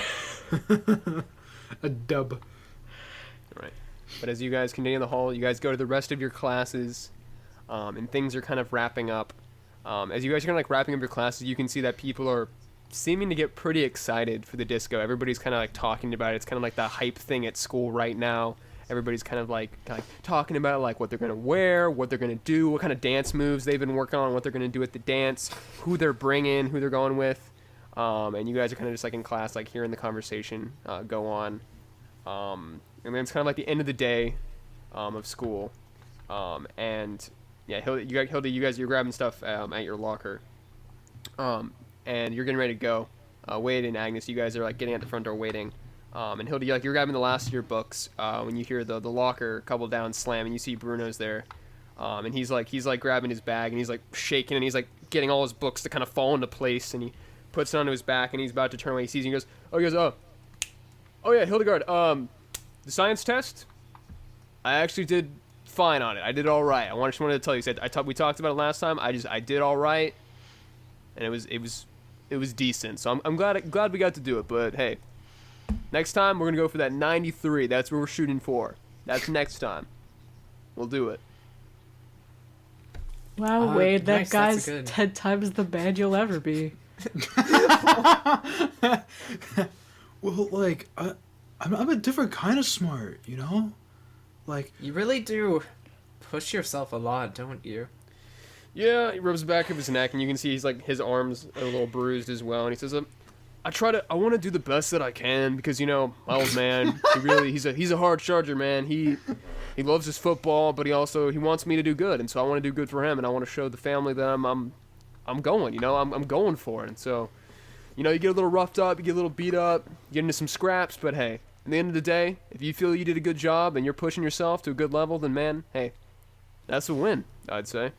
A dub. Right. But as you guys continue in the hall, you guys go to the rest of your classes, and things are kind of wrapping up. As you guys are kind of like wrapping up your classes, you can see that people are seeming to get pretty excited for the disco. Everybody's kind of like talking about it. It's kind of like the hype thing at school right now. Everybody's kind of like talking about like what they're gonna wear, what they're gonna do, what kind of dance moves they've been working on, what they're gonna do at the dance, who they're bringing, who they're going with. And you guys are kind of just like in class, like hearing the conversation go on. And then it's kind of like the end of the day of school. And yeah, Hilda, you're grabbing stuff at your locker. And you're getting ready to go. Wade and Agnes, you guys are like getting at the front door waiting. And Hilda, you're grabbing the last of your books when you hear the locker couple down slam, and you see Bruno's there. And he's like grabbing his bag, and he's like shaking, and he's like getting all his books to kind of fall into place, and he puts it onto his back, and he's about to turn away. He sees, and he goes, oh yeah, Hildegard, the science test, I actually did fine on it. I did all right. I just wanted to tell you. We talked about it last time. I did all right, and it was decent. So I'm glad we got to do it. But hey, next time we're gonna go for that 93. That's what we're shooting for. That's next time. We'll do it. Wow, Wade, that nice, that's guy's good. 10 times the man you'll ever be. Well, like, I'm a different kind of smart, you know? Like, You really do push yourself a lot, don't you? Yeah, he rubs the back of his neck, and you can see his arms are a little bruised as well. And he says, I want to do the best that I can because my old man, he's a hard charger, man. He loves his football, but he wants me to do good, and so I want to do good for him, and I want to show the family that I'm going, I'm going for it. And so, you get a little roughed up, you get a little beat up, you get into some scraps, but hey, at the end of the day, if you feel you did a good job and you're pushing yourself to a good level, then man, hey, that's a win, I'd say.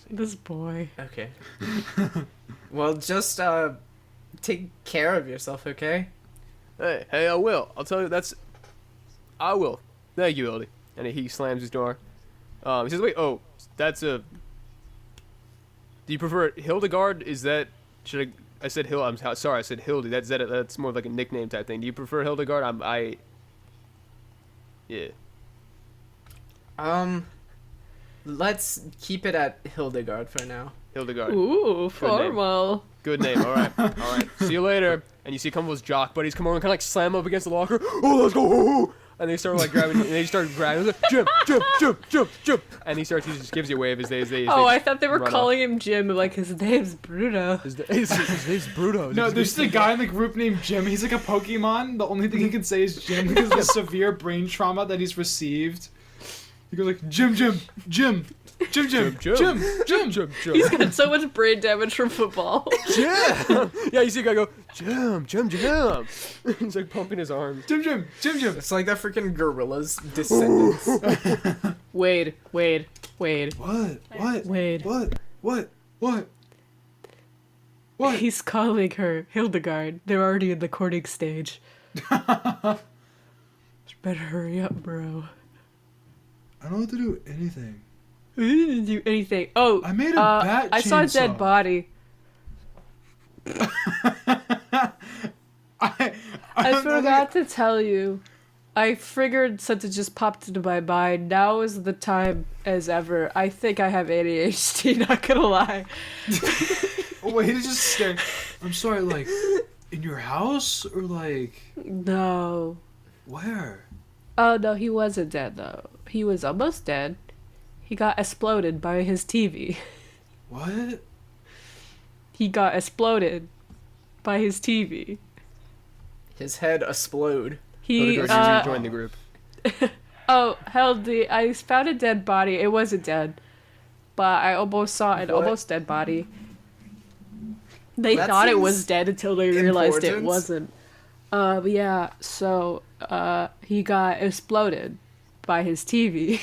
This boy. Okay. Well, just take care of yourself, okay? Hey, I will. I'll tell you, I will. Thank you, Hildy. And he slams his door. He says, wait, do you prefer Hildegard? Is that, I said I'm sorry, I said Hildy. That's more of like a nickname type thing. Do you prefer Hildegard? Yeah. Let's keep it at Hildegard for now. Hildegard. Ooh, formal. Good name. All right. See you later. And you see a couple of his jock buddies come over and kind of like slam up against the locker. Oh, let's go. And they start like grabbing, and they start grabbing, like, jump, jump, jump, jump, jump, and he just gives you a wave as they Oh, I thought they were run calling him Jim. Like his name's Bruno. His name's Bruto. No, there's the guy in the group named Jim. He's like a Pokemon. The only thing he can say is Jim because of the severe brain trauma that he's received. He goes like, Jim, Jim, Jim, Jim, Jim, Jim, Jim, Jim. He's got so much brain damage from football. Jim! Yeah, you see a guy go, Jim, Jim, Jim. He's like pumping his arms. Jim, Jim, Jim, Jim. It's like that freaking gorilla's descendants. Wade. What? Wade. What? He's calling her Hildegard. They're already in the courting stage. Better hurry up, bro. I don't have to do anything. We didn't do anything. Oh, I made a bat I saw a dead chainsaw. body. I forgot to tell you. I figured since it just popped into my mind, now is the time as ever. I think I have ADHD, not gonna lie. Wait, he's just staring. I'm sorry, like, in your house or like No. where? Oh, no, he wasn't dead, though. He was almost dead. He got exploded by his TV. What? He got exploded by his TV. His head explode. He, Hildegard, you join the group. oh, I found a dead body. It wasn't dead. But I almost saw an What? almost dead body. They That thought it seems was dead until they realized it important. wasn't. Yeah, so, he got exploded by his TV.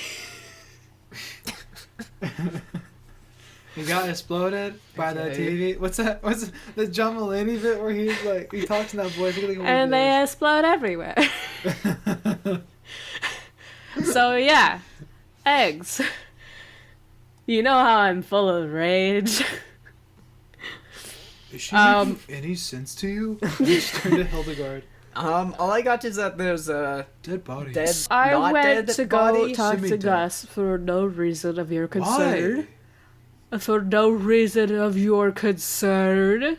He got exploded by the Okay. TV. What's that? What's the John Mulaney bit where he's like he talks in that voice? Look at the And they explode everywhere. So yeah, eggs. You know how I'm full of rage. Is she making any sense to you? Just turn to Hildegard. All I got is that there's a Dead body. dead, I not went dead to go body. talk to Semi-dead. Gus for no reason of your concern. Why? For no reason of your concern.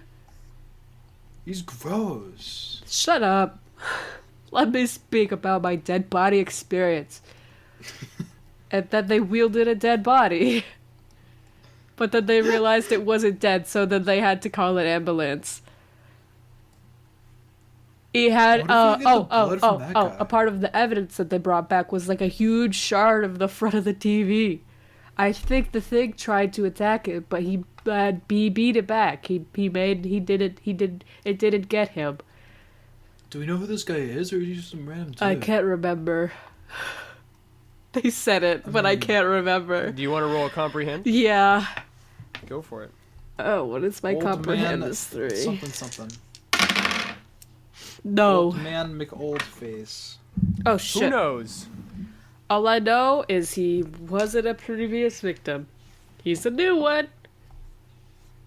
He's gross. Shut up. Let me speak about my dead body experience. And then they wielded a dead body. But then they realized it wasn't dead, so then they had to call an ambulance. He had What if we get the blood from that guy? a part of the evidence that they brought back was like a huge shard of the front of the TV. I think the thing tried to attack it, but he beat it back. It didn't get him. Do we know who this guy is, or is he just some random dude? I can't remember. They said it, but I can't remember. Do you want to roll a comprehend? Yeah. Go for it. Oh, what is my Old comprehend? man Is 3. Something. No. Old man McOldface. Oh Who shit. knows? All I know is he wasn't a previous victim. He's a new one.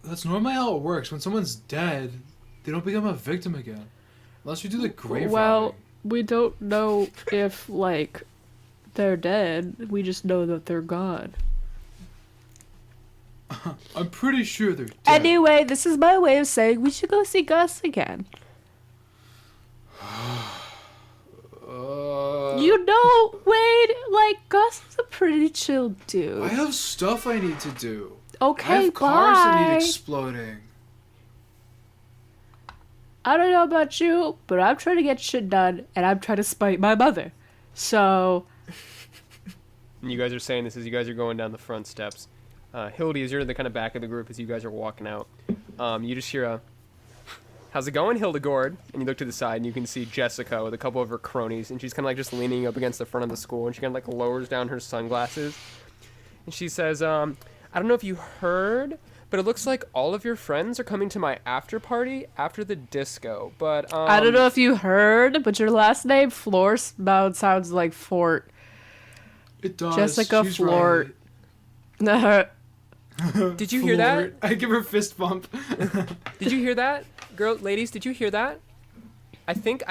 That's normally how it works. When someone's dead, they don't become a victim again. Unless you do the grave Well, robbing. we don't know if like they're dead. We just know that they're gone. I'm pretty sure they're dead. Anyway, this is my way of saying we should go see Gus again. You know, Wade, like, Gus is a pretty chill dude. I have stuff I need to do. Okay, I have cars that bye. need exploding. I don't know about you, but I'm trying to get shit done, and I'm trying to spite my mother. So, And you guys are saying this as you guys are going down the front steps. Hildy, as you're in the kind of back of the group as you guys are walking out, you just hear a, "How's it going, Hildegard?" And you look to the side and you can see Jessica with a couple of her cronies, and she's kind of like just leaning up against the front of the school, and she kind of like lowers down her sunglasses, and she says, "I don't know if you heard, but it looks like all of your friends are coming to my after party after the disco. But I don't know if you heard, but your last name, Florsbound, sounds like Fort. It does. Jessica She's Flort. right. Did you hear that? Flort. I give her a fist bump. Did you hear that, ladies? Did you hear that? I think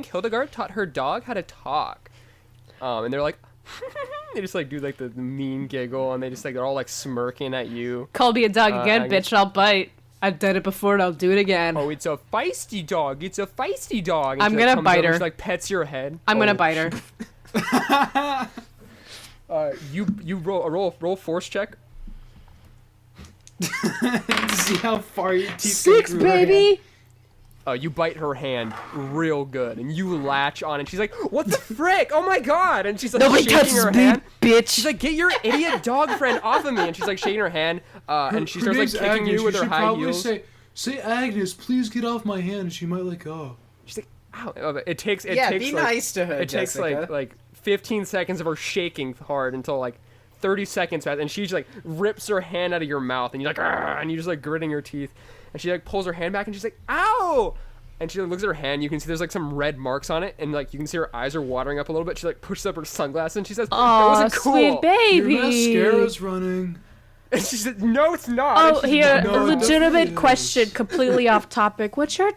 Hildegard taught her dog how to talk." And they're like, they just like do like the mean giggle, and they just like they're all like smirking at you. Call me a dog again, Agnes. bitch, I'll bite. I've done it before and I'll do it again. Oh, it's a feisty dog. It's a feisty dog. And I'm she, like, gonna comes bite over, her. She like pets your head. I'm gonna bite her. You roll force check. To see how far your teeth 6, go through her hand. baby. You bite her hand real good, and you latch on, and she's like, "What the frick? Oh my god!" And she's like Nobody shaking touches her me, hand. bitch. She's like, "Get your idiot dog friend off of me!" And she's like shaking her hand, and she Her starts like name's kicking Agnes. you with her should high probably heels. Say, Agnes, please get off my hand. She might let go. She's like, "Ow!" It takes be like, nice to her, It takes Jessica. like 15 seconds of her shaking hard until like 30 seconds pass, and she just like rips her hand out of your mouth, and you're like, "Argh," and you're just like gritting your teeth, and she like pulls her hand back, and she's like, "Ow!" And she like, looks at her hand. You can see there's like some red marks on it, and like you can see her eyes are watering up a little bit. She like pushes up her sunglasses, and she says, "That Aw, wasn't cool." sweet baby. Your mascara's running. And she said, "No, it's not." Oh, And she's here, like, No, a it legitimate definitely is. question, completely off topic. What's your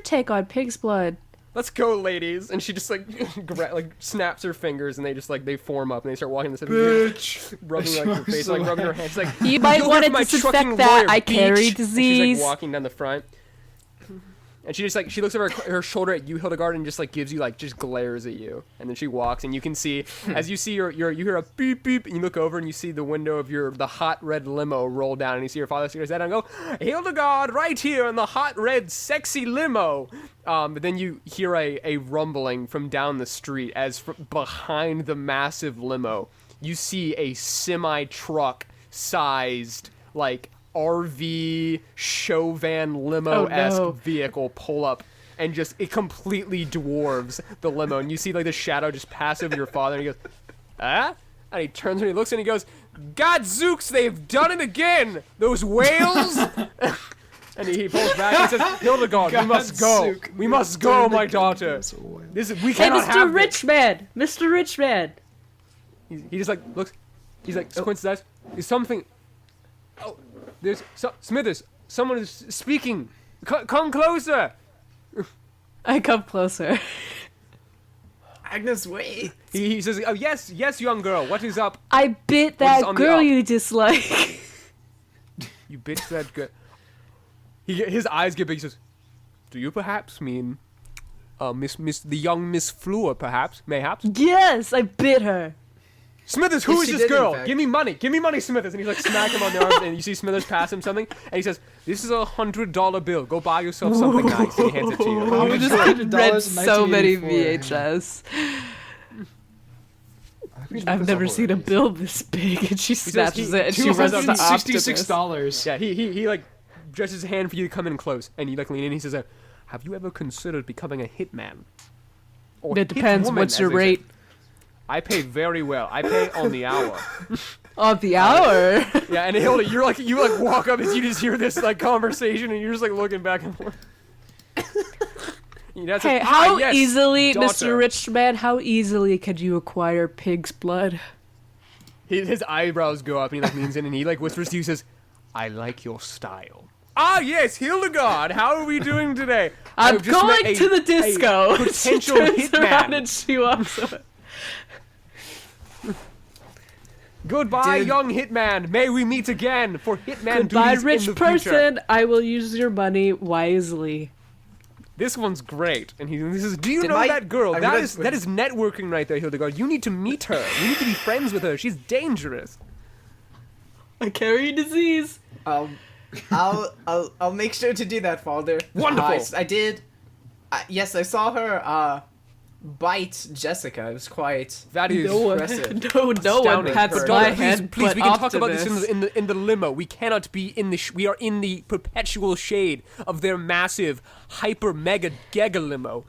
take on pig's blood? "Let's go, ladies." And she just like like snaps her fingers, and they just like they form up, and they start walking the Bitch. rubbing like her face, like rubbing her hands, like You might "You'll want hear to my disinfect trucking that. lawyer, I carry bitch." And disease. she's like walking down the front, and she just like she looks over her shoulder at you, Hildegard, and just like gives you like just glares at you, and then she walks, and you can see as you see you hear a beep beep, and you look over and you see the window of the hot red limo roll down, and you see your father stick his head out and go, "Hildegard, right here in the hot red sexy limo." But then you hear a rumbling from down the street as behind the massive limo, you see a semi-truck sized like RV show van limo-esque Oh, no. vehicle pull up, and just it completely dwarves the limo, and you see like the shadow just pass over your father, and he goes, "Ah?" And he turns and he looks and he goes, "Gadzooks, they've done it again! Those whales!" And he pulls back and he says, "Hildegard, we must go. Gadzooks, We must go, my daughter. We Hey, cannot Mr. have this." Richman! Mr. Richman! He just like looks. He's like squints his eyes. There's something. Oh, there's Smithers. Someone is speaking. Come closer. I come closer. Agnes, wait. He says, "Oh yes, young girl. What is up? I bit What is that on the girl up? you dislike. You bitch that good." His eyes get big. He says, "Do you perhaps mean, the young Miss Fleur, perhaps, mayhaps?" Yes, I bit her. "Smithers, who Yes, is she this did, in girl? fact. Give me money, Smithers." And he's like smack him on the arm, and you see Smithers pass him something, and he says, "This is $100 bill. Go buy yourself something nice." And he hands it to you. How I much just is $100 read in so many 1984? VHS. I've never seen a bill this big, and she snatches it and she runs to Optimus. $266. Yeah, he like stretches his hand for you to come in close, and you like lean in. And he says, "Have you ever considered becoming a hitman?" Or It depends. hitwoman, What's as your they say. rate? I pay very well. I pay on the hour. Oh, the hour. Yeah, and Hilda, you like walk up as you just hear this like conversation, and you're just like looking back and forth. That's Hey, like, how yes, easily, daughter." Mr. Richman, how easily could you acquire pig's blood? His eyebrows go up, and he like leans in, and he like whispers to you, says, "I like your style." "Ah, yes, Hildegard. How are we doing today?" I'm "I've just met going to the disco. a She potential turns around hitman. and she walks away. Goodbye, Dude. young hitman. May we meet again for hitman Goodbye, duties rich in the future." person. I will use your money wisely. This one's great. And he says, "Do you Did know my- that girl? I'm That gonna- is networking right there, Hildegard. You need to meet her. You need to be friends with her. She's dangerous." I carry disease. I'll make sure to do that, Father. Wonderful. I did. Yes, I saw her bite Jessica. It was quite. That is No one, impressive. no one astounding. pats But my Please, head. please, but we can talk about this Optimus. in the limo. We cannot be in the. We are in the perpetual shade of their massive, hyper mega gega limo.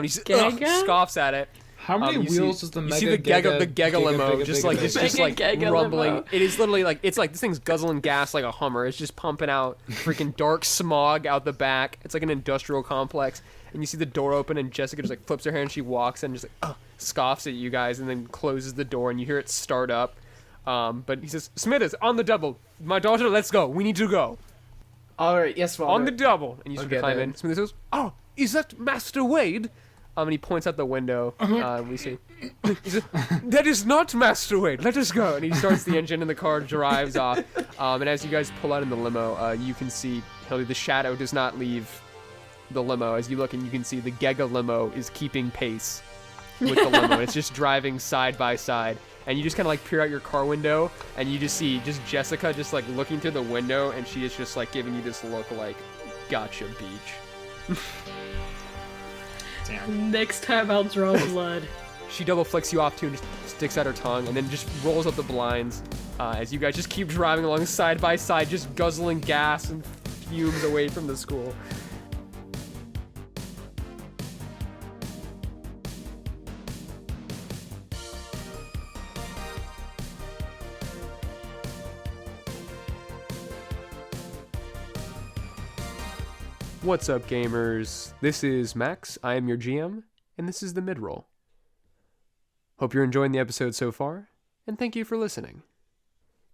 He just, Gega? scoffs at it. How many You wheels see, is the you mega see the Gega limo, Giga, just Giga, like Giga? it's just like Mega Gega rumbling. limo. It is literally like it's like this thing's guzzling gas like a Hummer. It's just pumping out freaking dark smog out the back. It's like an industrial complex, and you see the door open, and Jessica just like flips her hair and she walks and just like scoffs at you guys, and then closes the door, and you hear it start up. But he says, "Smithers, on the double, my daughter, let's go. We need to go All right, yes, Father. on the double." And you sort of Okay, climb then. in. Smithers goes, "Oh, is that Master Wade?" And he points out the window. We see. He says, "That is not Master Wade. Let us go." And he starts the engine, and the car drives off. And as you guys pull out in the limo, you can see Hildy, the shadow does not leave the limo. As you look and you can see the Gega limo is keeping pace with the limo. It's just driving side by side. And you just kind of like peer out your car window and you just see just Jessica just like looking through the window and she is just like giving you this look like, gotcha, beach. Damn. Next time I'll draw blood. She double flicks you off too and just sticks out her tongue and then just rolls up the blinds as you guys just keep driving along side by side, just guzzling gas and fumes away from the school. What's up, gamers? This is Max, I am your GM, and this is the mid-roll. Hope you're enjoying the episode so far, and thank you for listening.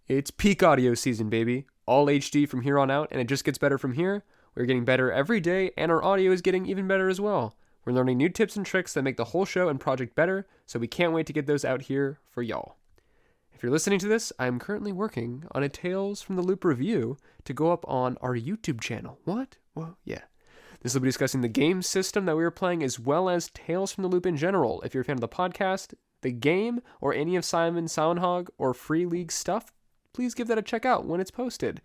It's peak audio season, baby. All HD from here on out, and it just gets better from here. We're getting better every day, and our audio is getting even better as well. We're learning new tips and tricks that make the whole show and project better, so we can't wait to get those out here for y'all. If you're listening to this, I'm currently working on a Tales from the Loop review to go up on our YouTube channel. What? Well, yeah. This will be discussing the game system that we were playing as well as Tales from the Loop in general. If you're a fan of the podcast, the game, or any of Simon Soundhog or Free League stuff, please give that a check out when it's posted.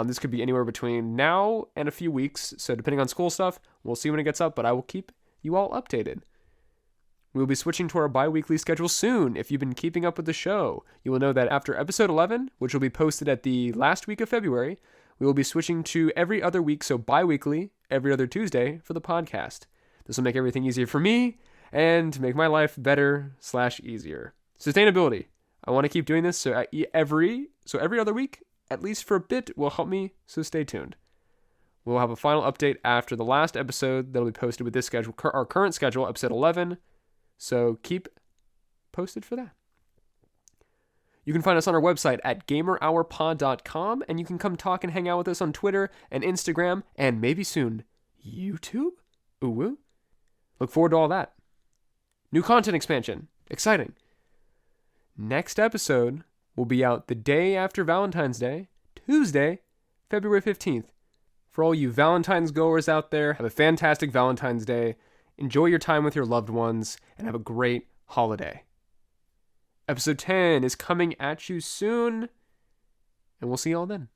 This could be anywhere between now and a few weeks, so depending on school stuff, we'll see when it gets up, but I will keep you all updated. We will be switching to our bi-weekly schedule soon. If you've been keeping up with the show, you will know that after episode 11, which will be posted at the last week of February, we will be switching to every other week, so bi-weekly, every other Tuesday, for the podcast. This will make everything easier for me, and make my life better/easier. Sustainability. I want to keep doing this, so every other week, at least for a bit, will help me, so stay tuned. We'll have a final update after the last episode that will be posted with this schedule, our current schedule, episode 11, so keep posted for that. You can find us on our website at gamerhourpod.com, and you can come talk and hang out with us on Twitter and Instagram, and maybe soon, YouTube? Ooh woo. Look forward to all that. New content expansion. Exciting. Next episode will be out the day after Valentine's Day, Tuesday, February 15th. For all you Valentine's goers out there, have a fantastic Valentine's Day. Enjoy your time with your loved ones, and have a great holiday. Episode 10 is coming at you soon, and we'll see you all then.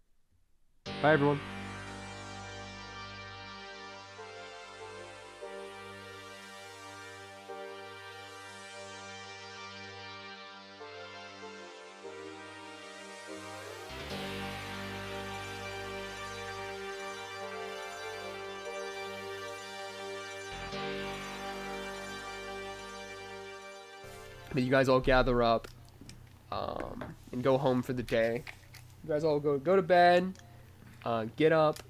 Bye, everyone. But you guys all gather up and go home for the day. You guys all go to bed, get up.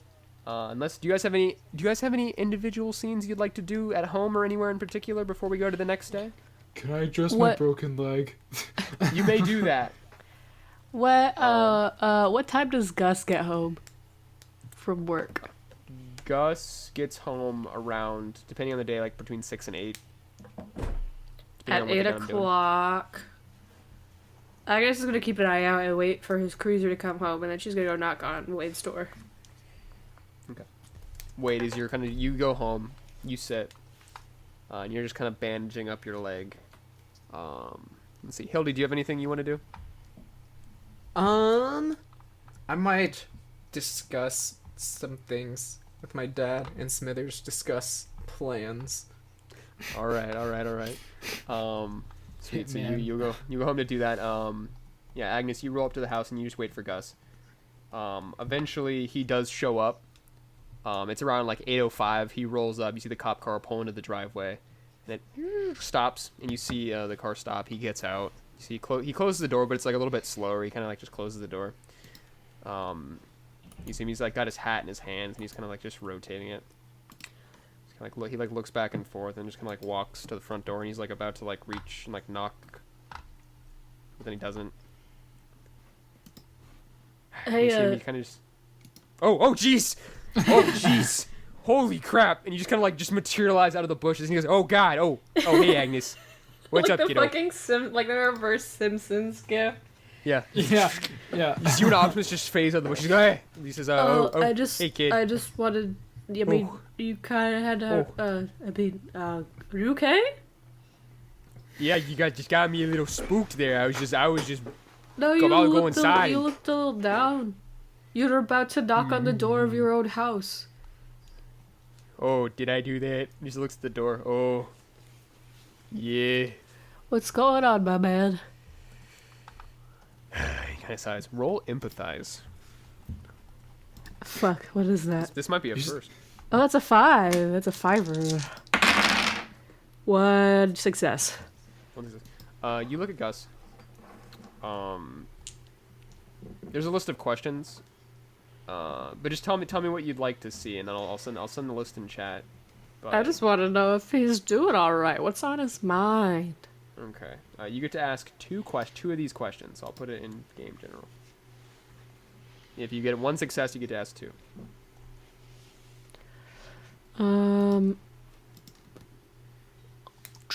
Unless do you guys have any individual scenes you'd like to do at home or anywhere in particular before we go to the next day? Can I address my broken leg? You may do that. What time does Gus get home from work? Gus gets home around, depending on the day, like between 6 and 8. At 8 o'clock. Agnes is gonna keep an eye out and wait for his cruiser to come home, and then she's gonna go knock on Wade's door. Okay. Wade, is you go home, you sit, and you're just kind of bandaging up your leg. Let's see, Hildy, do you have anything you want to do? I might discuss some things with my dad, and Smithers discuss plans. All right. Sweet. So you go home to do that. Yeah, Agnes, you roll up to the house and you just wait for Gus. Eventually he does show up. It's around like 8:05. He rolls up. You see the cop car pull into the driveway, and it stops. And you see the car stop. He gets out. You see he closes the door, but it's like a little bit slower. He kind of like just closes the door. You see him. He's like got his hat in his hands, and he's kind of like just rotating it. He looks back and forth and just kind of like walks to the front door, and he's like about to like reach and like knock, but then he doesn't. Hey, you see him, he kind of just. Oh jeez, holy crap! And you just kind of like just materialize out of the bushes, and he goes, "Oh God, hey Agnes, what's like up, the kiddo?" fucking like the reverse Simpsons gif. Yeah. Yeah. You see when Optimus just fades out the bush. He's like, hey. He says, hey kid. I just wanted. I mean, you kind of had to. Are you okay? Yeah, you just got me a little spooked there. I was just. No, Go looked inside. you looked a little down. You were about to knock on the door of your own house. Oh, did I do that? He just looks at the door. Oh. Yeah. What's going on, my man? He kind of sighs. Roll empathize. Fuck, what is that? This might be a first. Oh, that's a 5. That's a 5er. 1 success. What is this? You look at Gus. There's a list of questions. But just tell me what you'd like to see, and then I'll send the list in chat. But, I just want to know if he's doing all right. What's on his mind? Okay. You get to ask two of these questions. I'll put it in game general. If you get 1 success, you get to ask 2.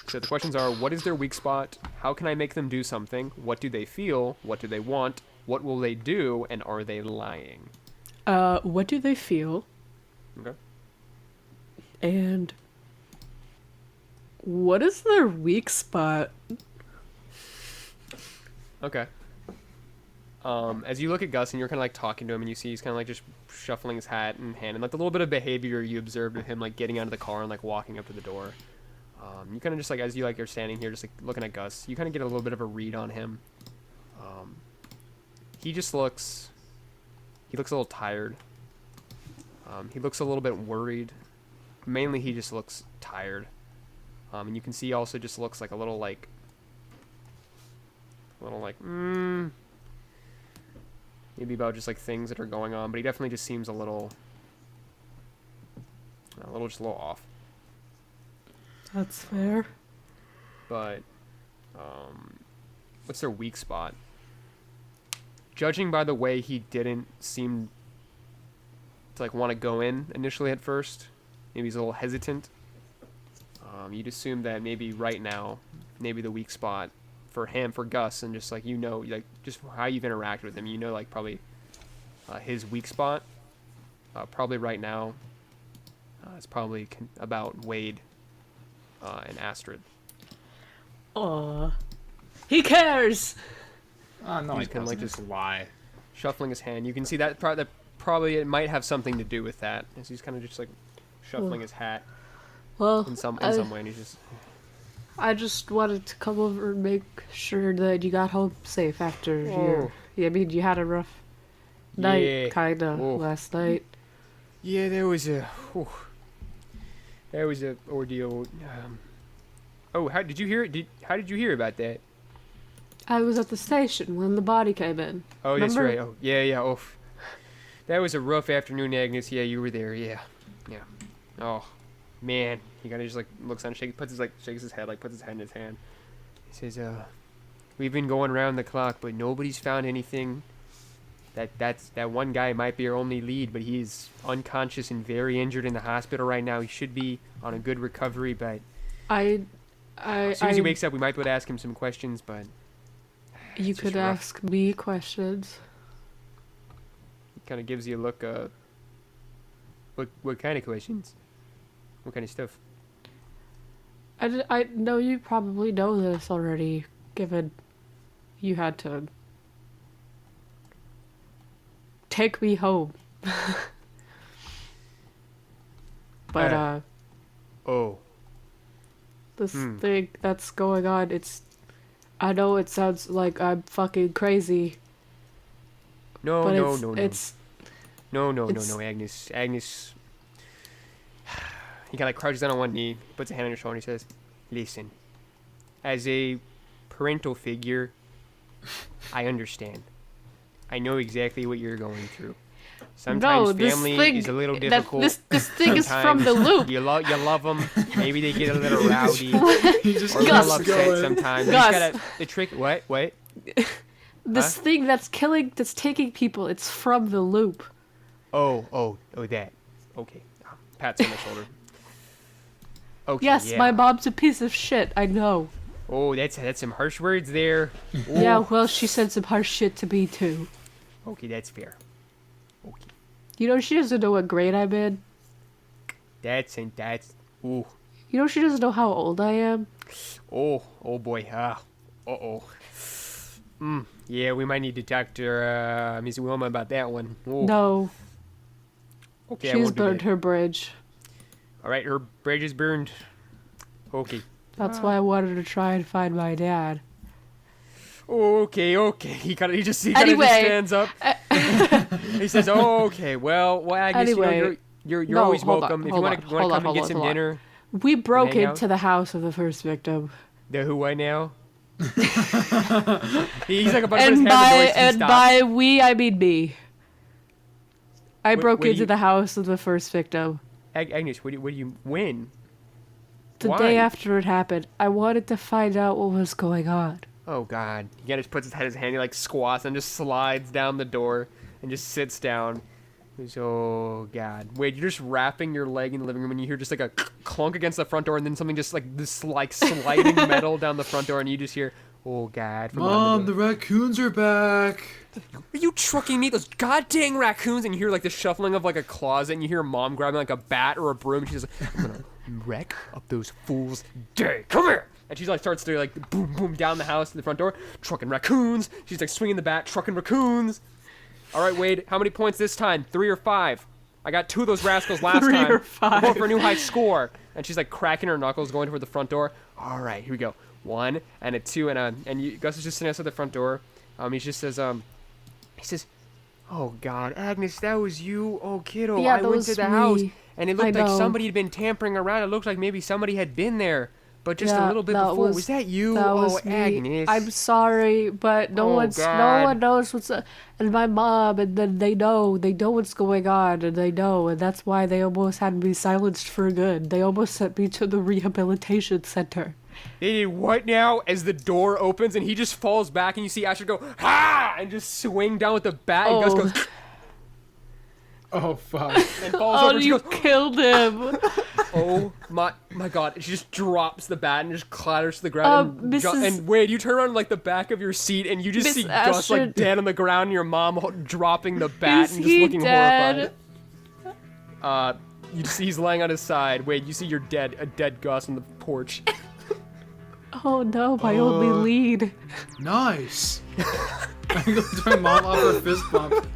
So the questions are: what is their weak spot? How can I make them do something? What do they feel? What do they want? What will they do? And are they lying? What do they feel? Okay. And what is their weak spot? Okay. As you look at Gus and you're kind of like talking to him, and you see he's kind of like just shuffling his hat and hand, and like the little bit of behavior you observed of him, like getting out of the car and like walking up to the door. You kind of just like, as you like are standing here, just like looking at Gus, you kind of get a little bit of a read on him. He just looks. He looks a little tired. He looks a little bit worried. Mainly, he just looks tired. And you can see he also just looks like a little like. Maybe about just like things that are going on, but he definitely just seems a little off. That's fair. But, what's their weak spot? Judging by the way he didn't seem to like want to go in initially at first, maybe he's a little hesitant. You'd assume that maybe right now, maybe the weak spot for him, for Gus, and just like like just how you've interacted with him, like probably his weak spot, probably right now, it's probably about Wade and Astrid. Aw. He cares! Oh, no, He's I kinda like just lie. Shuffling his hand. You can see that probably it might have something to do with that. As he's kind of just like shuffling his hat Well, in some way, and he's just. I just wanted to come over and make sure that you got home safe after your. Yeah, I mean, you had a rough night, kinda, last night. Yeah, there was a ordeal. How did you hear? How did you hear about that? I was at the station when the body came in. Oh, Remember? that's right. Oh, yeah. Oh, that was a rough afternoon, Agnes. Yeah, you were there. Yeah. Oh, man. He kind of just like looks on, shakes his head, like puts his head in his hand. He says, "We've been going around the clock, but nobody's found anything. That one guy might be our only lead, but he's unconscious and very injured in the hospital right now. He should be on a good recovery, but as soon as he wakes up, we might be able to ask him some questions, but." You could ask me questions. He kind of gives you a look. What kind of questions? What kind of stuff? I know you probably know this already, given you had to take me home. But this thing that's going on, I know it sounds like I'm fucking crazy. No, It's Agnes. He kind of like crouches down on one knee, puts a hand on your shoulder, and he says, "Listen, as a parental figure, I understand. I know exactly what you're going through. Sometimes family is a little difficult. This thing is from the loop. You love them. Maybe they get a little rowdy or a Gus, little upset sometimes. Gus. The trick. What? This thing that's taking people. It's from the loop. Oh, that. Okay. Pats on my shoulder. Okay. Yes, yeah. my mom's a piece of shit. I know. Oh, that's some harsh words there. Yeah, well, she said some harsh shit to me too. Okay, that's fair. Okay. You know, she doesn't know what grade I'm in. That's ooh. You know, she doesn't know how old I am. Oh boy. Uh-oh. Yeah, we might need to talk to Miss Wilma about that one. Oh. No, Okay, I she's won't do burned that. her bridge. All right, her bridge is burned. Okay. That's why I wanted to try and find my dad. Okay. He kind of just Anyway. stands up. He says, "Oh, okay. Well, Agnes, Anyway. you're No, always hold on, welcome. If you hold want on, to hold come on, and get hold some on. dinner." We broke hang out? into the house of the first victim. The who I now? He's like about to put his And hand in the door. by He and stops. by we, I mean me. I broke what do into you- the house of the first victim. Agnes, what do you win? The Why? day after it happened, I wanted to find out what was going on. Oh God! He just puts his hand, he like squats and just slides down the door and just sits down. He's, oh God! Wait, you're just wrapping your leg in the living room and you hear just like a clunk against the front door and then something just like this like sliding metal down the front door and you just hear, oh God! From behind Mom, the the door. raccoons are back. Are you trucking me? Those goddamn raccoons! And you hear like the shuffling of like a closet and you hear mom grabbing like a bat or a broom and she's like, I'm gonna wreck up those fools' day. Come here! And she's like starts to like boom boom down the house to the front door, trucking raccoons. She's like swinging the bat, trucking raccoons. All right, Wade, how many points this time? 3 or 5? I got 2 of those rascals last 3 time. or 5. I'm going for a new high score. And she's like cracking her knuckles, going toward the front door. All right, here we go. 1 and a 2 and Gus is just sitting outside the front door. He just says he says, oh God, Agnes, that was you. Oh kiddo, Yeah, I that went was to the house me. and it I looked like know. somebody had been tampering around. It looked like maybe somebody had been there. But just a Yeah, little bit that before, was- was that you? That Oh, was me. Agnes. I'm sorry, but no Oh, no God. one knows what's and my mom, and then they know what's going on, and they know, and that's why they almost had me silenced for good. They almost sent me to the rehabilitation center. They did what now? As the door opens and he just falls back and you see Asher go, ha! And just swing down with the bat and Gus Oh. goes, Oh fuck. and falls Oh, over and she you goes, killed him. oh my God. And she just drops the bat and just clatters to the ground. Mrs. And Wade, you turn around like the back of your seat and you just Miss see Gus like Astrid. dead on the ground and your mom dropping the bat Is and just he looking dead? horrified. You see he's laying on his side. Wade, you see a dead Gus on the porch. Oh no, my only lead. Nice. I go to my mom off her fist bump.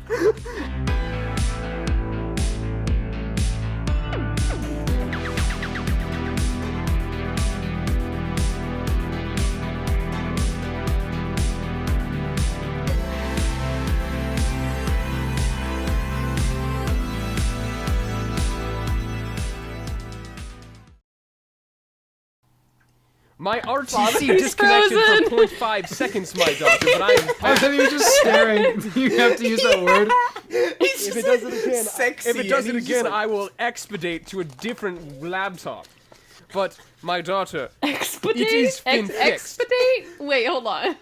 My RTC Father's disconnected frozen. for 0.5 seconds, my daughter, but I'm I thought you were just staring. You have to use that word. If it does it again, sexy, if it does and it he's just again, like- I will expedite to a different laptop. But my daughter, Expedite? It is been fixed. Expedite? Wait, hold on.